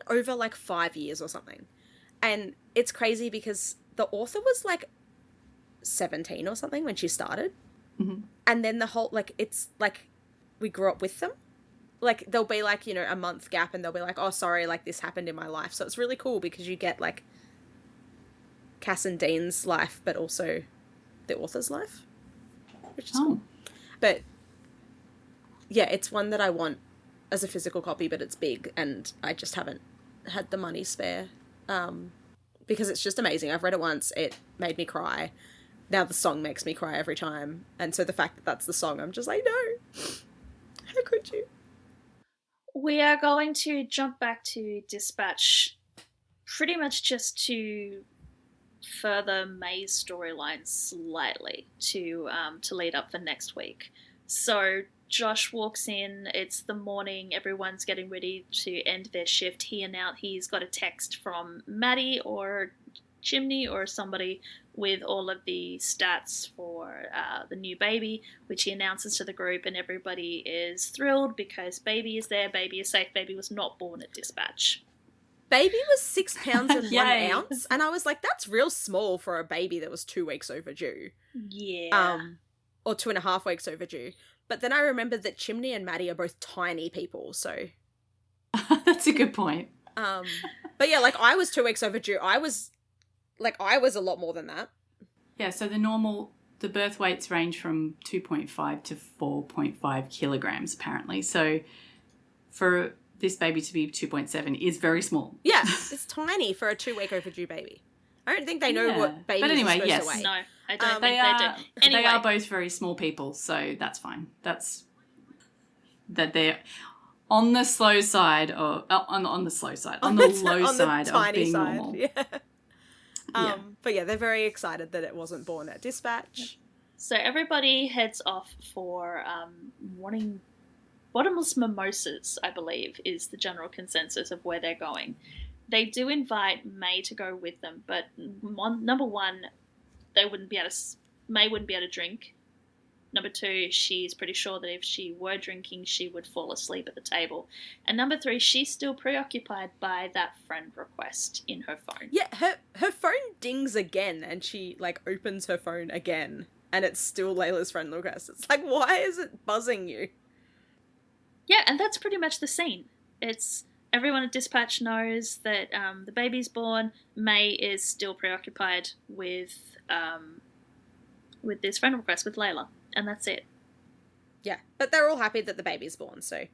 over like 5 years or something. And it's crazy because the author was like 17 or something when she started. Mm-hmm. And then the whole, like, it's like we grew up with them. Like, there'll be like, you know, a month gap and they'll be like, oh, sorry, like this happened in my life. So it's really cool because you get like Cass and Dean's life, but also the author's life, which is cool. But yeah, it's one that I want as a physical copy, but it's big and I just haven't had the money spare because it's just amazing. I've read it once. It made me cry. Now the song makes me cry every time. And so the fact that that's the song, I'm just like, no. How could you? We are going to jump back to Dispatch pretty much just to further May's storyline slightly to lead up for next week. So Josh walks in, it's the morning, everyone's getting ready to end their shift. He's got a text from Maddie or Chimney or somebody with all of the stats for the new baby, which he announces to the group, and everybody is thrilled because baby is there, baby is safe, baby was not born at Dispatch. Baby was 6 pounds and 1 Yay. ounce, and I was like, that's real small for a baby that was 2 weeks overdue. Yeah. Or 2.5 weeks overdue. But then I remembered that Chimney and Maddie are both tiny people, so... That's a good point. But yeah, like, I was 2 weeks overdue. I was a lot more than that. Yeah, so the birth weights range from 2.5 to 4.5 kilograms, apparently. So for this baby to be 2.7 is very small. Yeah, it's tiny for a 2 week overdue baby. I don't think they know what babies are supposed to weigh. No, I don't think they do. Anyway. They are both very small people, so that's fine. That's that they're on the slow side, or on the slow side, on the low side of being normal. Yeah. But yeah, they're very excited that it wasn't born at Dispatch. So everybody heads off for wanting bottomless mimosas, I believe, is the general consensus of where they're going. They do invite May to go with them, but number one, May wouldn't be able to drink. Number two, she's pretty sure that if she were drinking, she would fall asleep at the table. And number three, she's still preoccupied by that friend request in her phone. Yeah, her phone dings again, and she, like, opens her phone again, and it's still Layla's friend request. It's like, why is it buzzing you? Yeah, and that's pretty much the scene. It's everyone at Dispatch knows that the baby's born. May is still preoccupied with this friend request with Layla, and that's it. Yeah, but they're all happy that the baby's born, so...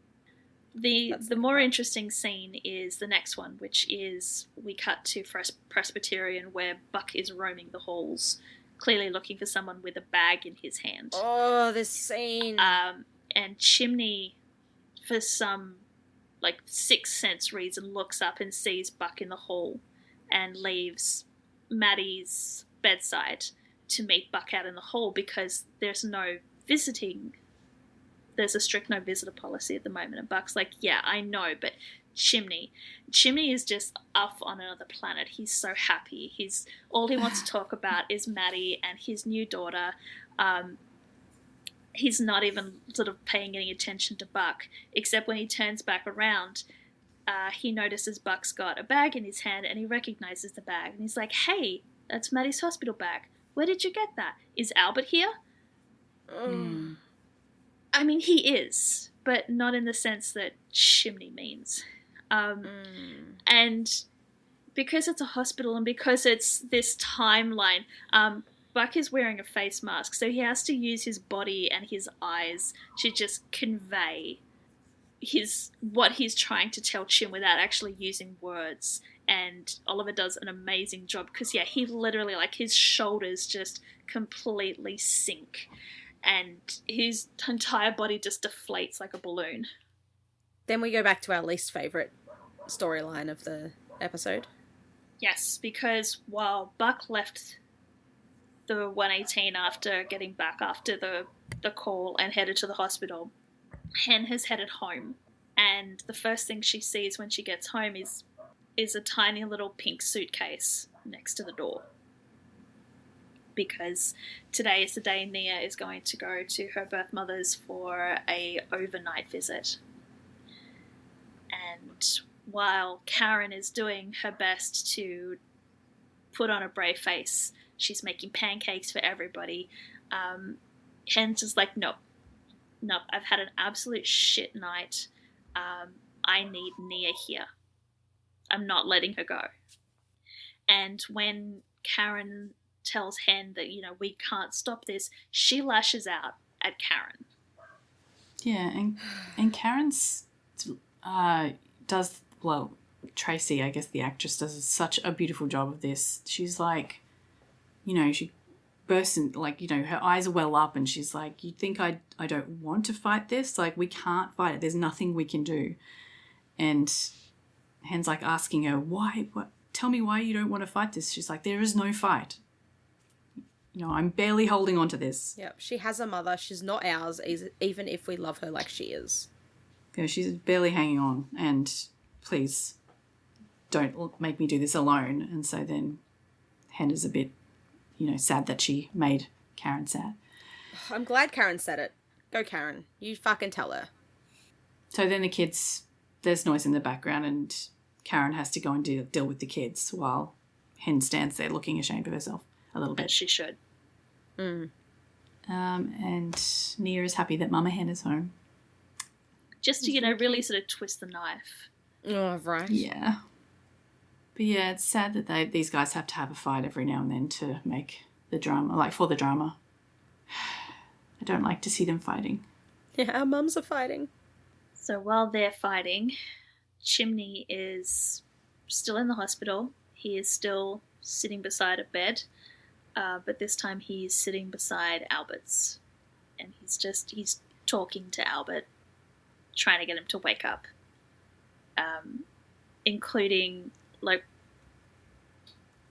The more interesting scene is the next one, which is we cut to Presbyterian, where Buck is roaming the halls, clearly looking for someone with a bag in his hand. Oh, this scene. And Chimney, for some, like, sixth sense reason, looks up and sees Buck in the hall and leaves Maddie's bedside to meet Buck out in the hall because there's no visiting. There's a strict no visitor policy at the moment. And Buck's like, yeah, I know, but Chimney is just off on another planet. He's so happy. All he wants to talk about is Maddie and his new daughter. He's not even sort of paying any attention to Buck, except when he turns back around, he notices Buck's got a bag in his hand and he recognizes the bag. And he's like, hey, that's Maddie's hospital bag. Where did you get that? Is Albert here? I mean, he is, but not in the sense that Chimney means. And because it's a hospital and because it's this timeline, Buck is wearing a face mask, so he has to use his body and his eyes to just convey what he's trying to tell Chim without actually using words. And Oliver does an amazing job because, yeah, he literally, like, his shoulders just completely sink and his entire body just deflates like a balloon. Then we go back to our least favourite storyline of the episode. Yes, because while Buck left the 118 after getting back after the call and headed to the hospital, Hen has headed home. And the first thing she sees when she gets home is is a tiny little pink suitcase next to the door. Because today is the day Nia is going to go to her birth mother's for a overnight visit. And while Karen is doing her best to put on a brave face, she's making pancakes for everybody, Hen's just like, nope, I've had an absolute shit night. I need Nia here. I'm not letting her go. And when Karen tells Hen that, we can't stop this, she lashes out at Karen. Yeah, and Karen's Tracy, I guess the actress, does such a beautiful job of this. She's like, she bursts in, her eyes well up, and she's like, you think I don't want to fight this? Like, we can't fight it. There's nothing we can do. And Hen's like asking her, why? What? Tell me why you don't want to fight this. She's like, there is no fight. I'm barely holding on to this. Yep, she has a mother. She's not ours, even if we love her like she is. Yeah, she's barely hanging on, and please don't make me do this alone. And so then Hen is a bit, sad that she made Karen sad. I'm glad Karen said it. Go, Karen. You fucking tell her. So then the kids, there's noise in the background, and Karen has to go and deal with the kids while Hen stands there looking ashamed of herself a little bit. As she should. Mm. And Nia is happy that Mama Hen is home. Just to, really sort of twist the knife. Oh, right. Yeah. But yeah, it's sad that these guys have to have a fight every now and then to make the drama, for the drama. I don't like to see them fighting. Yeah, our mums are fighting. So while they're fighting, Chimney is still in the hospital. He is still sitting beside a bed, but this time he's sitting beside Albert's. And he's talking to Albert, trying to get him to wake up, including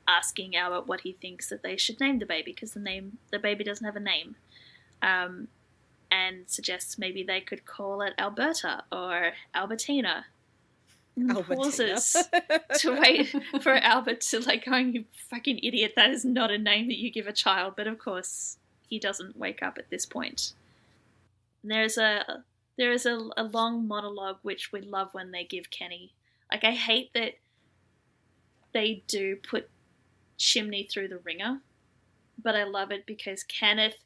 asking Albert what he thinks that they should name the baby, because the baby doesn't have a name, and suggests maybe they could call it Alberta or Albertina. Pauses to wait for Albert to going, you fucking idiot, that is not a name that you give a child. But of course he doesn't wake up at this point. There is a long monologue which we love when they give Kenny. I hate that they do put Chimney through the ringer, but I love it because Kenneth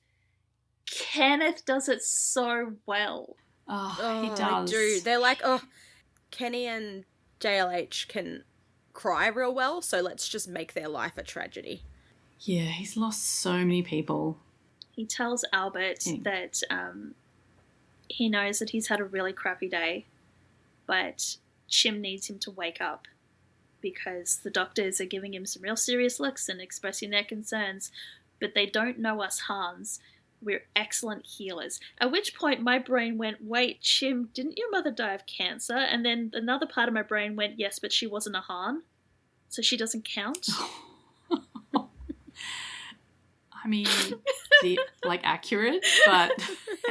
does it so well. Oh, he does. They do. They're like, Kenny and JLH can cry real well, so let's just make their life a tragedy. Yeah, he's lost so many people. He tells Albert that he knows that he's had a really crappy day, but Chim needs him to wake up because the doctors are giving him some real serious looks and expressing their concerns, but they don't know us Hans. We're excellent healers. At which point my brain went, wait, Chim, didn't your mother die of cancer? And then another part of my brain went, yes, but she wasn't a Han, so she doesn't count. I mean, accurate, but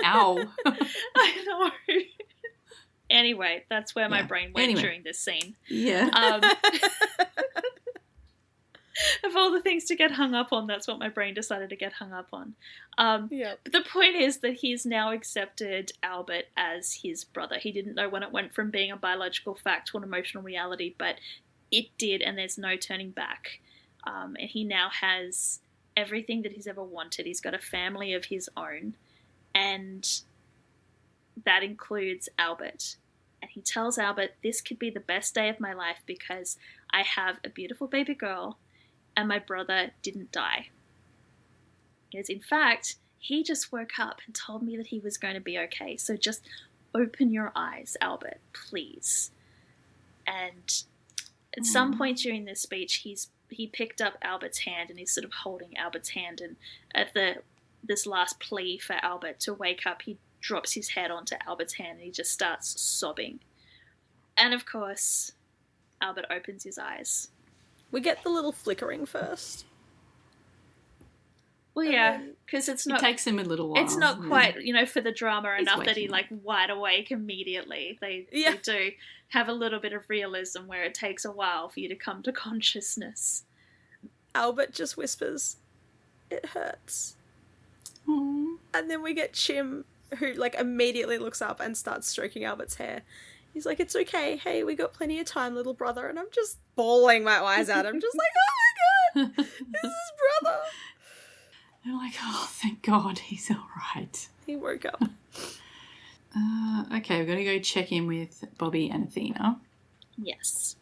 ow. I know. Anyway, that's where my brain went during this scene. Yeah. Of all the things to get hung up on, that's what my brain decided to get hung up on. But the point is that he's now accepted Albert as his brother. He didn't know when it went from being a biological fact to an emotional reality, but it did, and there's no turning back. And he now has everything that he's ever wanted. He's got a family of his own, and that includes Albert. And he tells Albert, this could be the best day of my life because I have a beautiful baby girl and my brother didn't die. Because in fact, he just woke up and told me that he was going to be okay. So just open your eyes, Albert, please. And at some point during this speech, he picked up Albert's hand and he's sort of holding Albert's hand. And at this last plea for Albert to wake up, he drops his head onto Albert's hand and he just starts sobbing. And of course, Albert opens his eyes. We get the little flickering first. Well, yeah, because it's not. It takes him a little while. It's not quite, for the drama He's enough that he waking up. wide awake immediately. They do have a little bit of realism where it takes a while for you to come to consciousness. Albert just whispers, "It hurts." Aww. And then we get Chim, who immediately looks up and starts stroking Albert's hair. He's like, "It's okay. Hey, we got plenty of time, little brother." And I'm just bawling my eyes out. I'm just like, "Oh my god, this is brother." They're like, "Oh, thank God, he's all right." He woke up. Okay, we're going to go check in with Bobby and Athena. Yes.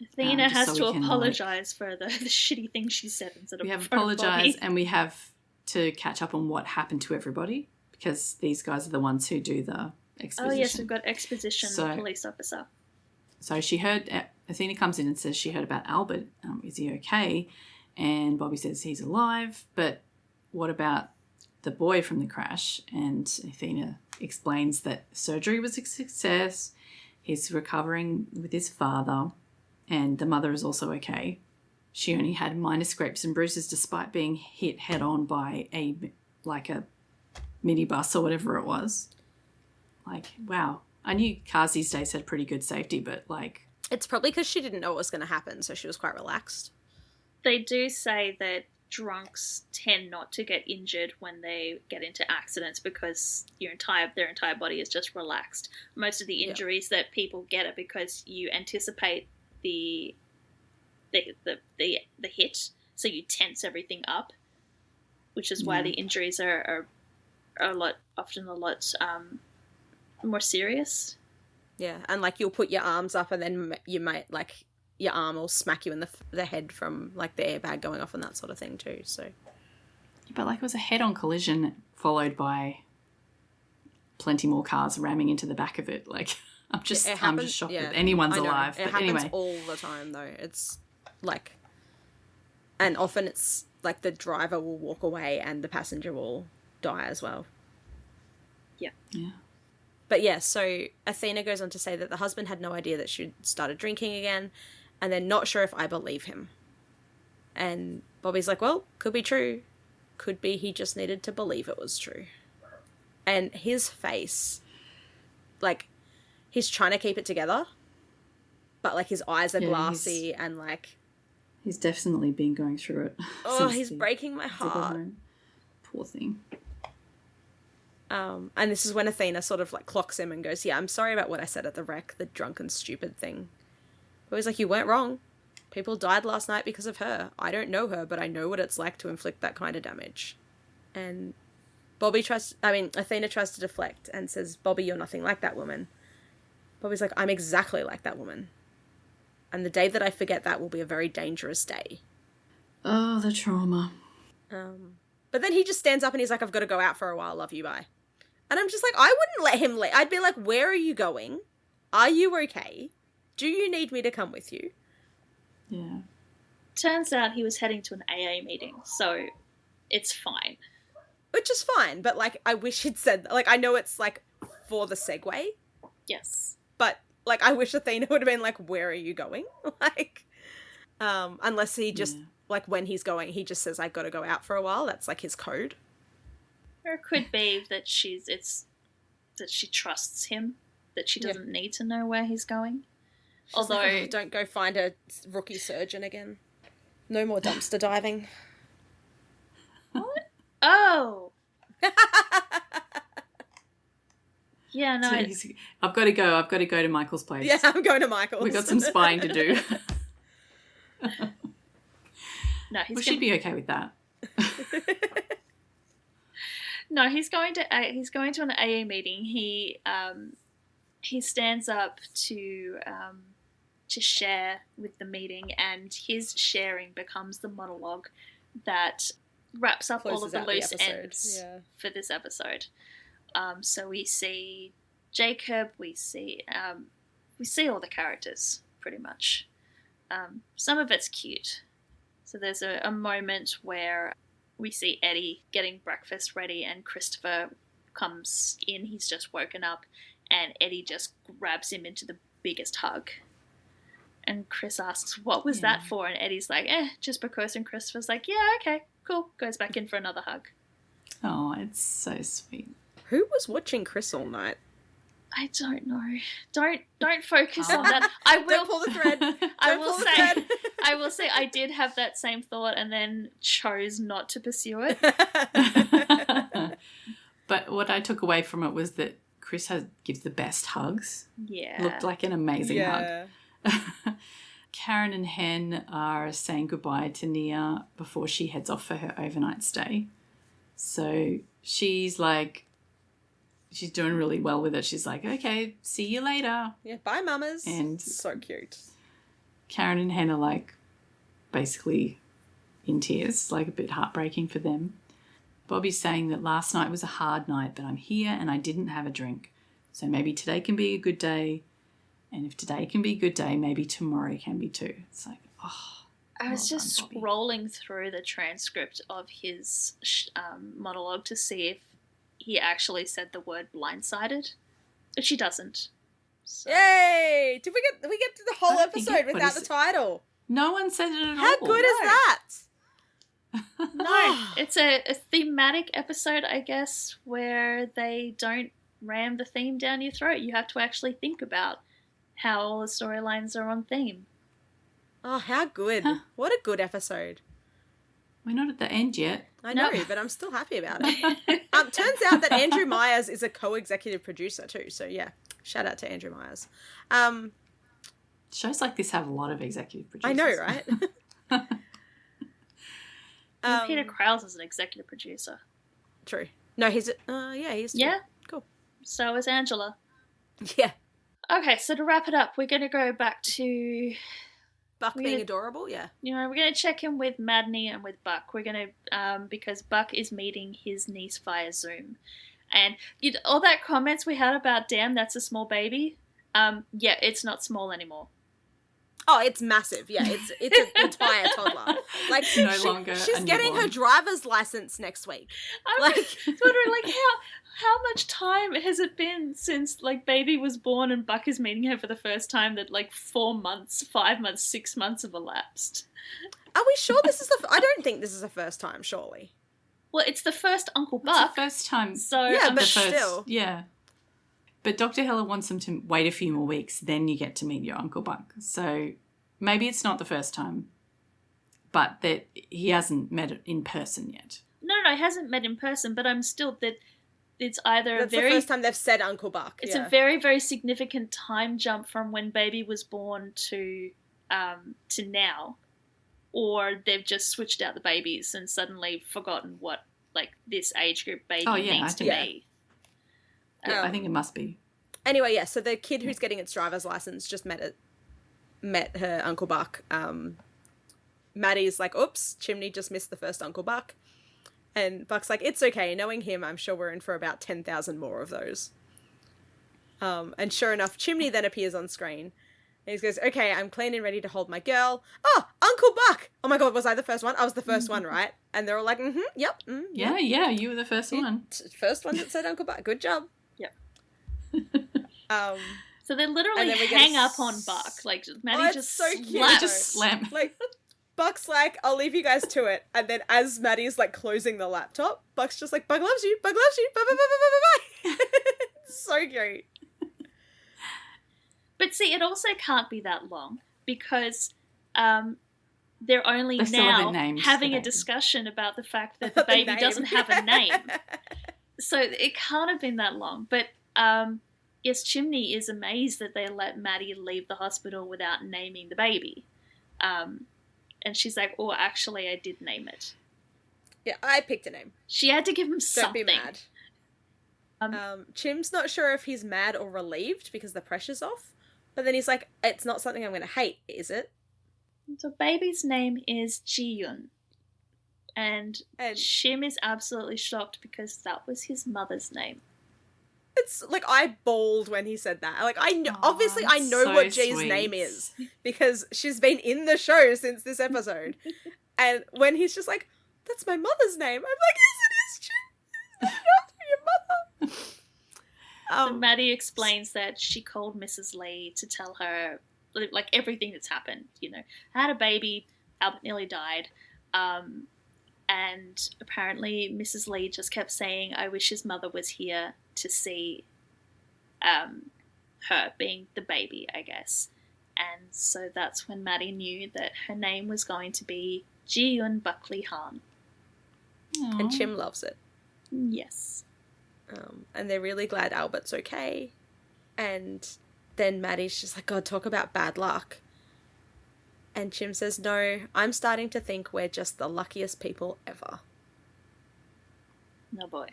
Athena has so to we can, apologise for the shitty things she said instead of We have apologised, apologised, and we have to catch up on what happened to everybody, because these guys are the ones who do the exposition. Oh yes, we've got exposition police officer. So she heard, Athena comes in and says she heard about Albert. Is he okay? And Bobby says he's alive, but what about the boy from the crash? And Athena explains that surgery was a success. He's recovering with his father, and the mother is also okay. She only had minor scrapes and bruises despite being hit head on by a minibus or whatever it was. Wow. I knew cars these days had pretty good safety, but It's probably because she didn't know what was going to happen, so she was quite relaxed. They do say that drunks tend not to get injured when they get into accidents because their entire body is just relaxed. Most of the injuries that people get are because you anticipate the hit, so you tense everything up, which is why the injuries are often a lot more serious. Yeah, and you'll put your arms up, and then you might your arm will smack you in the head from the airbag going off and that sort of thing too. So, but it was a head-on collision followed by plenty more cars ramming into the back of it. I'm just shocked that anyone's alive. It but happens anyway, all the time though. It's and often it's the driver will walk away and the passenger will die as well. Yeah. Yeah. But yeah, so Athena goes on to say that the husband had no idea that she'd started drinking again, and they're not sure if I believe him. And Bobby's like, well, could be true. Could be he just needed to believe it was true. And his face, he's trying to keep it together, but his eyes are glassy and he's definitely been going through it. Oh, he's breaking my heart. Poor thing. And this is when Athena sort of clocks him and goes, yeah, I'm sorry about what I said at the wreck, the drunken stupid thing. But he's like, you weren't wrong. People died last night because of her. I don't know her, but I know what it's like to inflict that kind of damage. And Athena tries to deflect and says, Bobby, you're nothing like that woman. Bobby's like, I'm exactly like that woman. And the day that I forget that will be a very dangerous day. Oh, the trauma. But then he just stands up and he's like, I've got to go out for a while. Love you, bye. And I'm just like, I wouldn't let him leave. I'd be like, where are you going? Are you okay? Do you need me to come with you? Yeah. Turns out he was heading to an AA meeting, so it's fine. Which is fine, but I wish he'd said that. I know it's for the segue. Yes. But I wish Athena would have been like, where are you going? Unless he just when he's going, he just says, I got to go out for a while. That's his code. Or it could be that she trusts him, that she doesn't need to know where he's going. She's although don't go find a rookie surgeon again. No more dumpster diving. What? Oh. Yeah, no. I've got to go. I've got to go to Michael's place. Yeah, I'm going to Michael's. We've got some spying to do. No, she'd be okay with that. No, he's going to an AA meeting. He stands up to share with the meeting, and his sharing becomes the monologue that wraps up all of the loose ends for this episode. So we see Jacob, we see all the characters pretty much. Some of it's cute. So there's a moment where we see Eddie getting breakfast ready, and Christopher comes in. He's just woken up, and Eddie just grabs him into the biggest hug. And Chris asks, what was that for? And Eddie's like, just because. And Christopher's like, yeah, okay, cool. Goes back in for another hug. Oh, it's so sweet. Who was watching Chris all night? I don't know. Don't focus on that. I will Don't pull the thread. I will say I did have that same thought and then chose not to pursue it. But what I took away from it was that Chris gives the best hugs. Yeah. Looked like an amazing hug. Karen and Hen are saying goodbye to Nia before she heads off for her overnight stay. So she's doing really well with it. She's like, okay, see you later. Yeah, bye, mamas. And so cute. Karen and Hen are basically in tears, a bit heartbreaking for them. Bobby's saying that last night was a hard night, but I'm here and I didn't have a drink. So maybe today can be a good day. And if today can be a good day, maybe tomorrow can be too. It's like, oh. I was just scrolling through the transcript of his monologue to see if he actually said the word blindsided, but she doesn't. So. Yay! Did we get to the whole episode without the title? No one said it at all. How good is that? No, it's a thematic episode, I guess, where they don't ram the theme down your throat. You have to actually think about how all the storylines are on theme. Oh, how good. Huh. What a good episode. We're not at the end yet. I know, but I'm still happy about it. Turns out that Andrew Myers is a co-executive producer too, so yeah, shout out to Andrew Myers. Shows like this have a lot of executive producers. I know, right? Peter Krause is an executive producer. True. No, he's too. Yeah? Cool. So is Angela. Yeah. Okay, so to wrap it up, we're going to go back to... Buck being adorable, yeah. We're going to check in with Maddie and with Buck. We're going to, because Buck is meeting his niece via Zoom. And all that comments we had about, damn, that's a small baby. Yeah, it's not small anymore. Oh, it's massive. Yeah, it's an entire toddler. No longer. She's getting her driver's license next week. I'm wondering, how much time has it been since baby was born and Buck is meeting her for the first time that 4 months, 5 months, 6 months have elapsed? Are we sure this is I don't think this is the first time, surely. Well, it's the first Uncle Buck. It's the first time. So yeah, but still. Yeah. But Dr. Heller wants them to wait a few more weeks, then you get to meet your Uncle Buck. So maybe it's not the first time, but that he hasn't met in person yet. No, he hasn't met in person, but I'm still that it's either That's the first time they've said Uncle Buck. It's a very, very significant time jump from when baby was born to now, or they've just switched out the babies and suddenly forgotten what this age group baby needs to be. I think it must be. Anyway, yeah, so the kid who's getting its driver's license just met her Uncle Buck. Maddie's like, oops, Chimney just missed the first Uncle Buck. And Buck's like, it's okay. Knowing him, I'm sure we're in for about 10,000 more of those. And sure enough, Chimney then appears on screen. And he goes, okay, I'm clean and ready to hold my girl. Oh, Uncle Buck! Oh my God, was I the first one? I was the first one, right? And they're all like, yep. Yeah, you were the first one. First one that said Uncle Buck. Good job. Yep. So they literally hang up on Buck. Maddie just so slaps. cute. Just slam. Buck's like, I'll leave you guys to it. And then as Maddie's closing the laptop, Buck's just like, Buck loves you. Buck loves you. Bye, bye, bye, bye, bye, bye, bye. So cute. But see, it also can't be that long because they're only now having a discussion about the fact that the baby doesn't have a name. So it can't have been that long. But yes, Chimney is amazed that they let Maddie leave the hospital without naming the baby. And she's like, oh, actually, I did name it. Yeah, I picked a name. She had to give him something. Don't be mad. Chim's not sure if he's mad or relieved because the pressure's off. But then he's like, it's not something I'm going to hate, is it? So baby's name is Ji-yun. And Chim is absolutely shocked because that was his mother's name. It's I bawled when he said that. I know, obviously I know so what Ji's sweet. name is because she's been in the show since this episode. And when he's just like, that's my mother's name, I'm like, yes, it is Ji. It's not your mother. So Maddie explains that she called Mrs. Lee to tell her like everything that's happened. You know, had a baby, Albert nearly died, and apparently Mrs. Lee just kept saying, "I wish his mother was here to see her being the baby," I guess. And so that's when Maddie knew that her name was going to be Ji-yoon Buckley Han. Aww. And Chim loves it. Yes. And they're really glad Albert's okay. And then Maddie's just like, God, talk about bad luck. And Chim says, no, I'm starting to think we're just the luckiest people ever. No boy.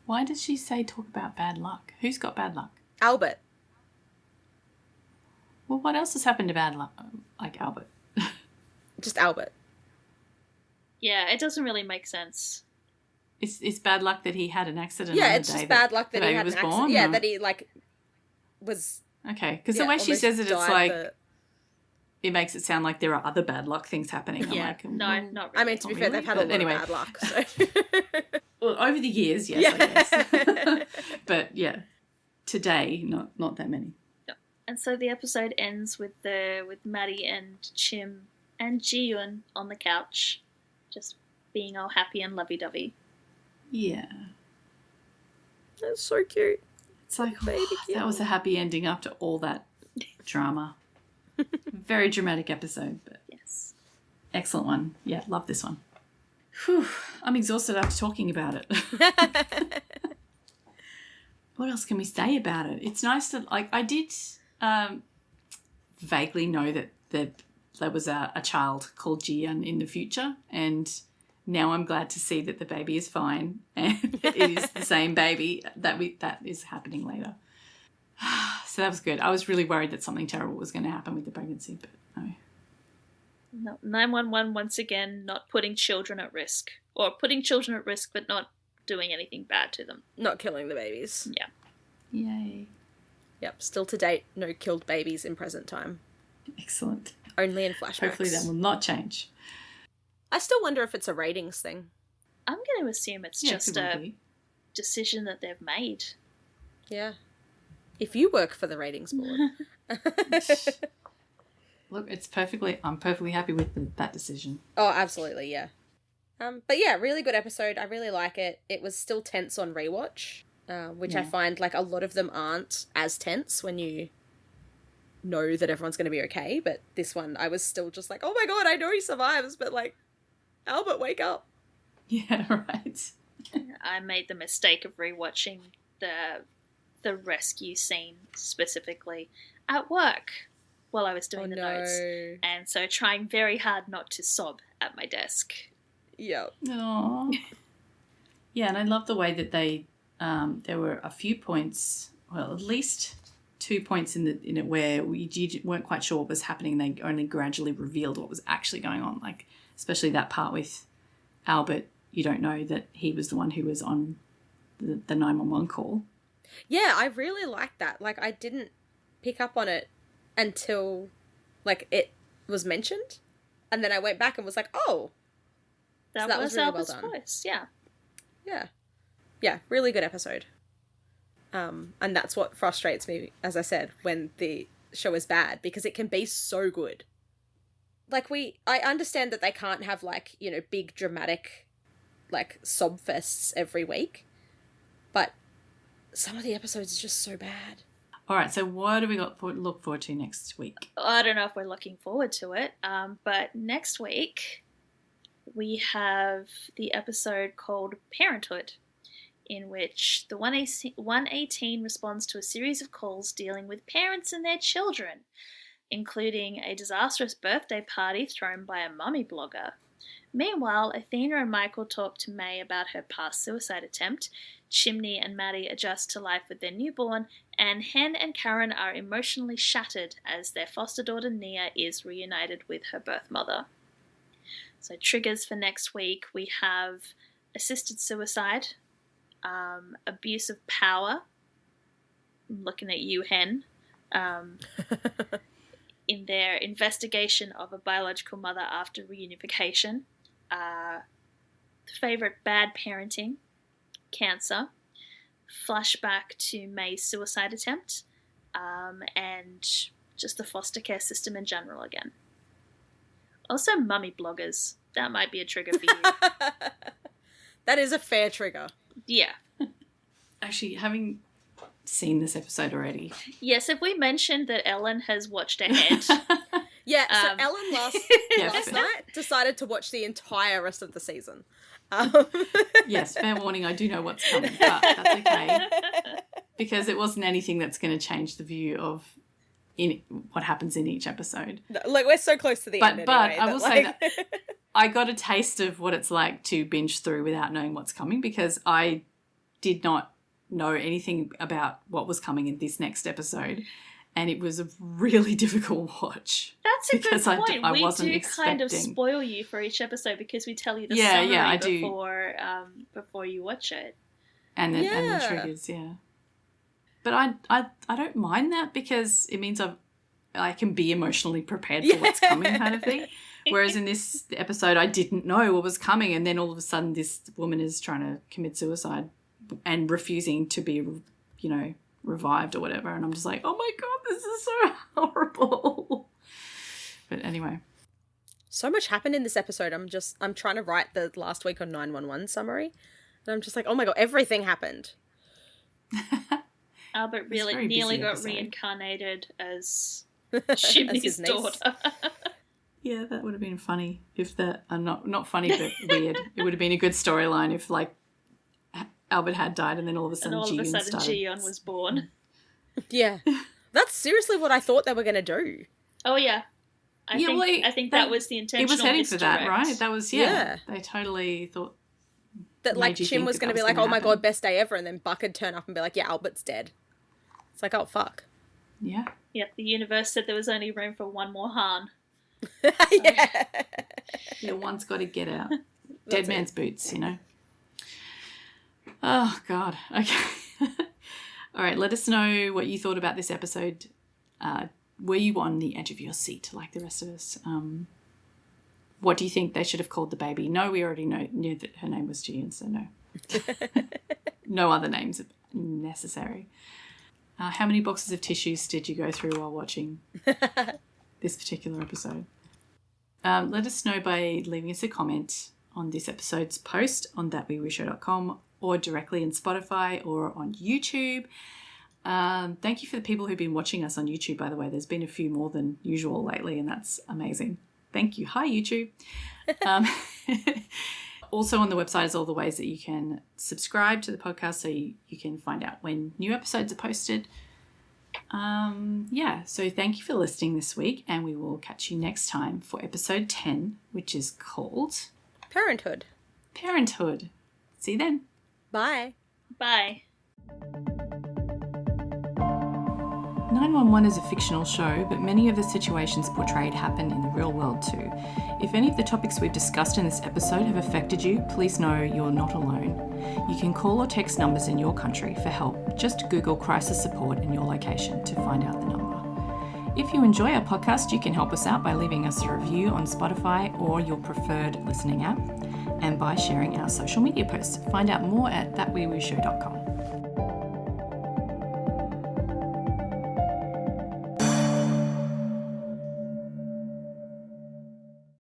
Why does she say talk about bad luck? Who's got bad luck? Albert. Well, what else has happened to bad luck? Like Albert. Just Albert. Yeah, it doesn't really make sense. It's bad luck that he had an accident. Yeah, on the it's day just bad luck that the he baby had was an accident. born, Yeah, or- that he, like, was... Okay, because the way she almost says it, it's died like... the- It makes it sound like there are other bad luck things happening. I'm Yeah, like, no, well, not really. I mean, to be Not fair, really, they've had a but lot anyway. of bad luck, so... Well, over the years, yes, Yeah. I guess. But yeah, today, not that many. And so the episode ends with Maddie and Chim and Ji-yoon on the couch, just being all happy and lovey-dovey. Yeah. That's so cute. It's like, Baby that was a happy ending after all that drama. Very dramatic episode, but Yes. excellent one. Yeah, love this one. Whew, I'm exhausted after talking about it. What else can we say about it? It's nice to, like, I did vaguely know that there was a child called Jian in the future, and now I'm glad to see that the baby is fine and it is the same baby that is happening later. So that was good. I was really worried that something terrible was going to happen with the pregnancy, but no. No, 911 once again not putting children at risk. Or putting children at risk but not doing anything bad to them. Not killing the babies. Yeah. Yay. Yep, still to date, no killed babies in present time. Excellent. Only in flashbacks. Hopefully that will not change. I still wonder if it's a ratings thing. I'm going to assume it's just could well a be. decision that they've made. Yeah. If you work for the ratings board. Look, I'm perfectly happy with that decision. Oh, absolutely, yeah. But yeah, really good episode. I really like it. It was still tense on rewatch, which I Yeah. find like a lot of them aren't as tense when you know that everyone's going to be okay. But this one, I was still just like, oh my God, I know he survives, but like, Albert, wake up. Yeah, right. I made the mistake of rewatching the rescue scene specifically at work while I was doing the notes. And so trying very hard not to sob at my desk. Yep. Aww. Yeah, and I love the way that they there were a few points, well, at least 2 points in it where you weren't quite sure what was happening. They only gradually revealed what was actually going on, like especially that part with Albert. You don't know that he was the one who was on the 911 call. Yeah, I really liked that. Like, I didn't pick up on it until, like, it was mentioned. And then I went back and was like, oh. That was really well Albert's done. voice, yeah. Yeah. Yeah, really good episode. And that's what frustrates me, as I said, when the show is bad, because it can be so good. Like, I understand that they can't have, like, you know, big dramatic, like, sob fests every week. But some of the episodes are just so bad. All right, so what do we look forward to next week? I don't know if we're looking forward to it, but next week we have the episode called Parenthood, in which the 118 responds to a series of calls dealing with parents and their children, including a disastrous birthday party thrown by a mummy blogger. Meanwhile, Athena and Michael talk to May about her past suicide attempt, Chimney and Maddie adjust to life with their newborn, and Hen and Karen are emotionally shattered as their foster daughter Nia is reunited with her birth mother. So triggers for next week, we have assisted suicide, abuse of power, I'm looking at you, Hen, in their investigation of a biological mother after reunification, favourite bad parenting, cancer, flashback to May's suicide attempt, and just the foster care system in general again. Also, mummy bloggers. That might be a trigger for you. That is a fair trigger. Yeah. Actually, having seen this episode already. Yes, have we mentioned that Ellen has watched ahead? Yeah, so Ellen last night decided to watch the entire rest of the season. Yes, fair warning, I do know what's coming, but that's okay. Because it wasn't anything that's going to change the view of what happens in each episode. Like, we're so close to the end anyway. But I will say that I got a taste of what it's like to binge through without knowing what's coming, because I did not know anything about what was coming in this next episode, and it was a really difficult watch. That's a good point. I we wasn't do expecting. kind of spoil you for each episode because we tell you the summary before you watch it. And the triggers, yeah. But I don't mind that, because it means I can be emotionally prepared for what's coming, kind of thing. Whereas in this episode, I didn't know what was coming, and then all of a sudden this woman is trying to commit suicide and refusing to be, revived or whatever. And I'm just like, oh my God, this is so horrible. But anyway. So much happened in this episode. I'm trying to write the last week on 911 summary. And I'm just like, oh my God, everything happened. Albert really nearly got reincarnated as Chimney's daughter. Yeah, that would have been funny if that, not funny, but weird. It would have been a good storyline if, like, Albert had died and then all of a sudden Ji-yeon was born. Yeah. That's seriously what I thought they were going to do. Oh, yeah. I think that was the intentional It was heading for that, misdirect. right? That was, yeah. They totally thought that, like, Chim was going to be like, oh my God, best day ever. And then Buck would turn up and be like, yeah, Albert's dead. It's like, oh, fuck. Yeah. Yeah, the universe said there was only room for one more Han. Yeah. Yeah, one's got to get out. Dead man's boots, Oh, God. Okay. All right, let us know what you thought about this episode. Were you on the edge of your seat like the rest of us? What do you think they should have called the baby? No, we already knew that her name was Ji-yeon, so no. No other names necessary. How many boxes of tissues did you go through while watching this particular episode? Let us know by leaving us a comment on this episode's post on thatweewoo.com or directly in Spotify or on YouTube. Thank you for the people who've been watching us on YouTube, by the way. There's been a few more than usual lately, and that's amazing. Thank you. Hi, YouTube. Also on the website is all the ways that you can subscribe to the podcast so you can find out when new episodes are posted. So thank you for listening this week, and we will catch you next time for episode 10, which is called Parenthood. See you then. Bye. Bye. 911 is a fictional show, but many of the situations portrayed happen in the real world too. If any of the topics we've discussed in this episode have affected you, please know you're not alone. You can call or text numbers in your country for help. Just Google crisis support in your location to find out the number. If you enjoy our podcast, you can help us out by leaving us a review on Spotify or your preferred listening app, and by sharing our social media posts. Find out more at thatweewoo.com.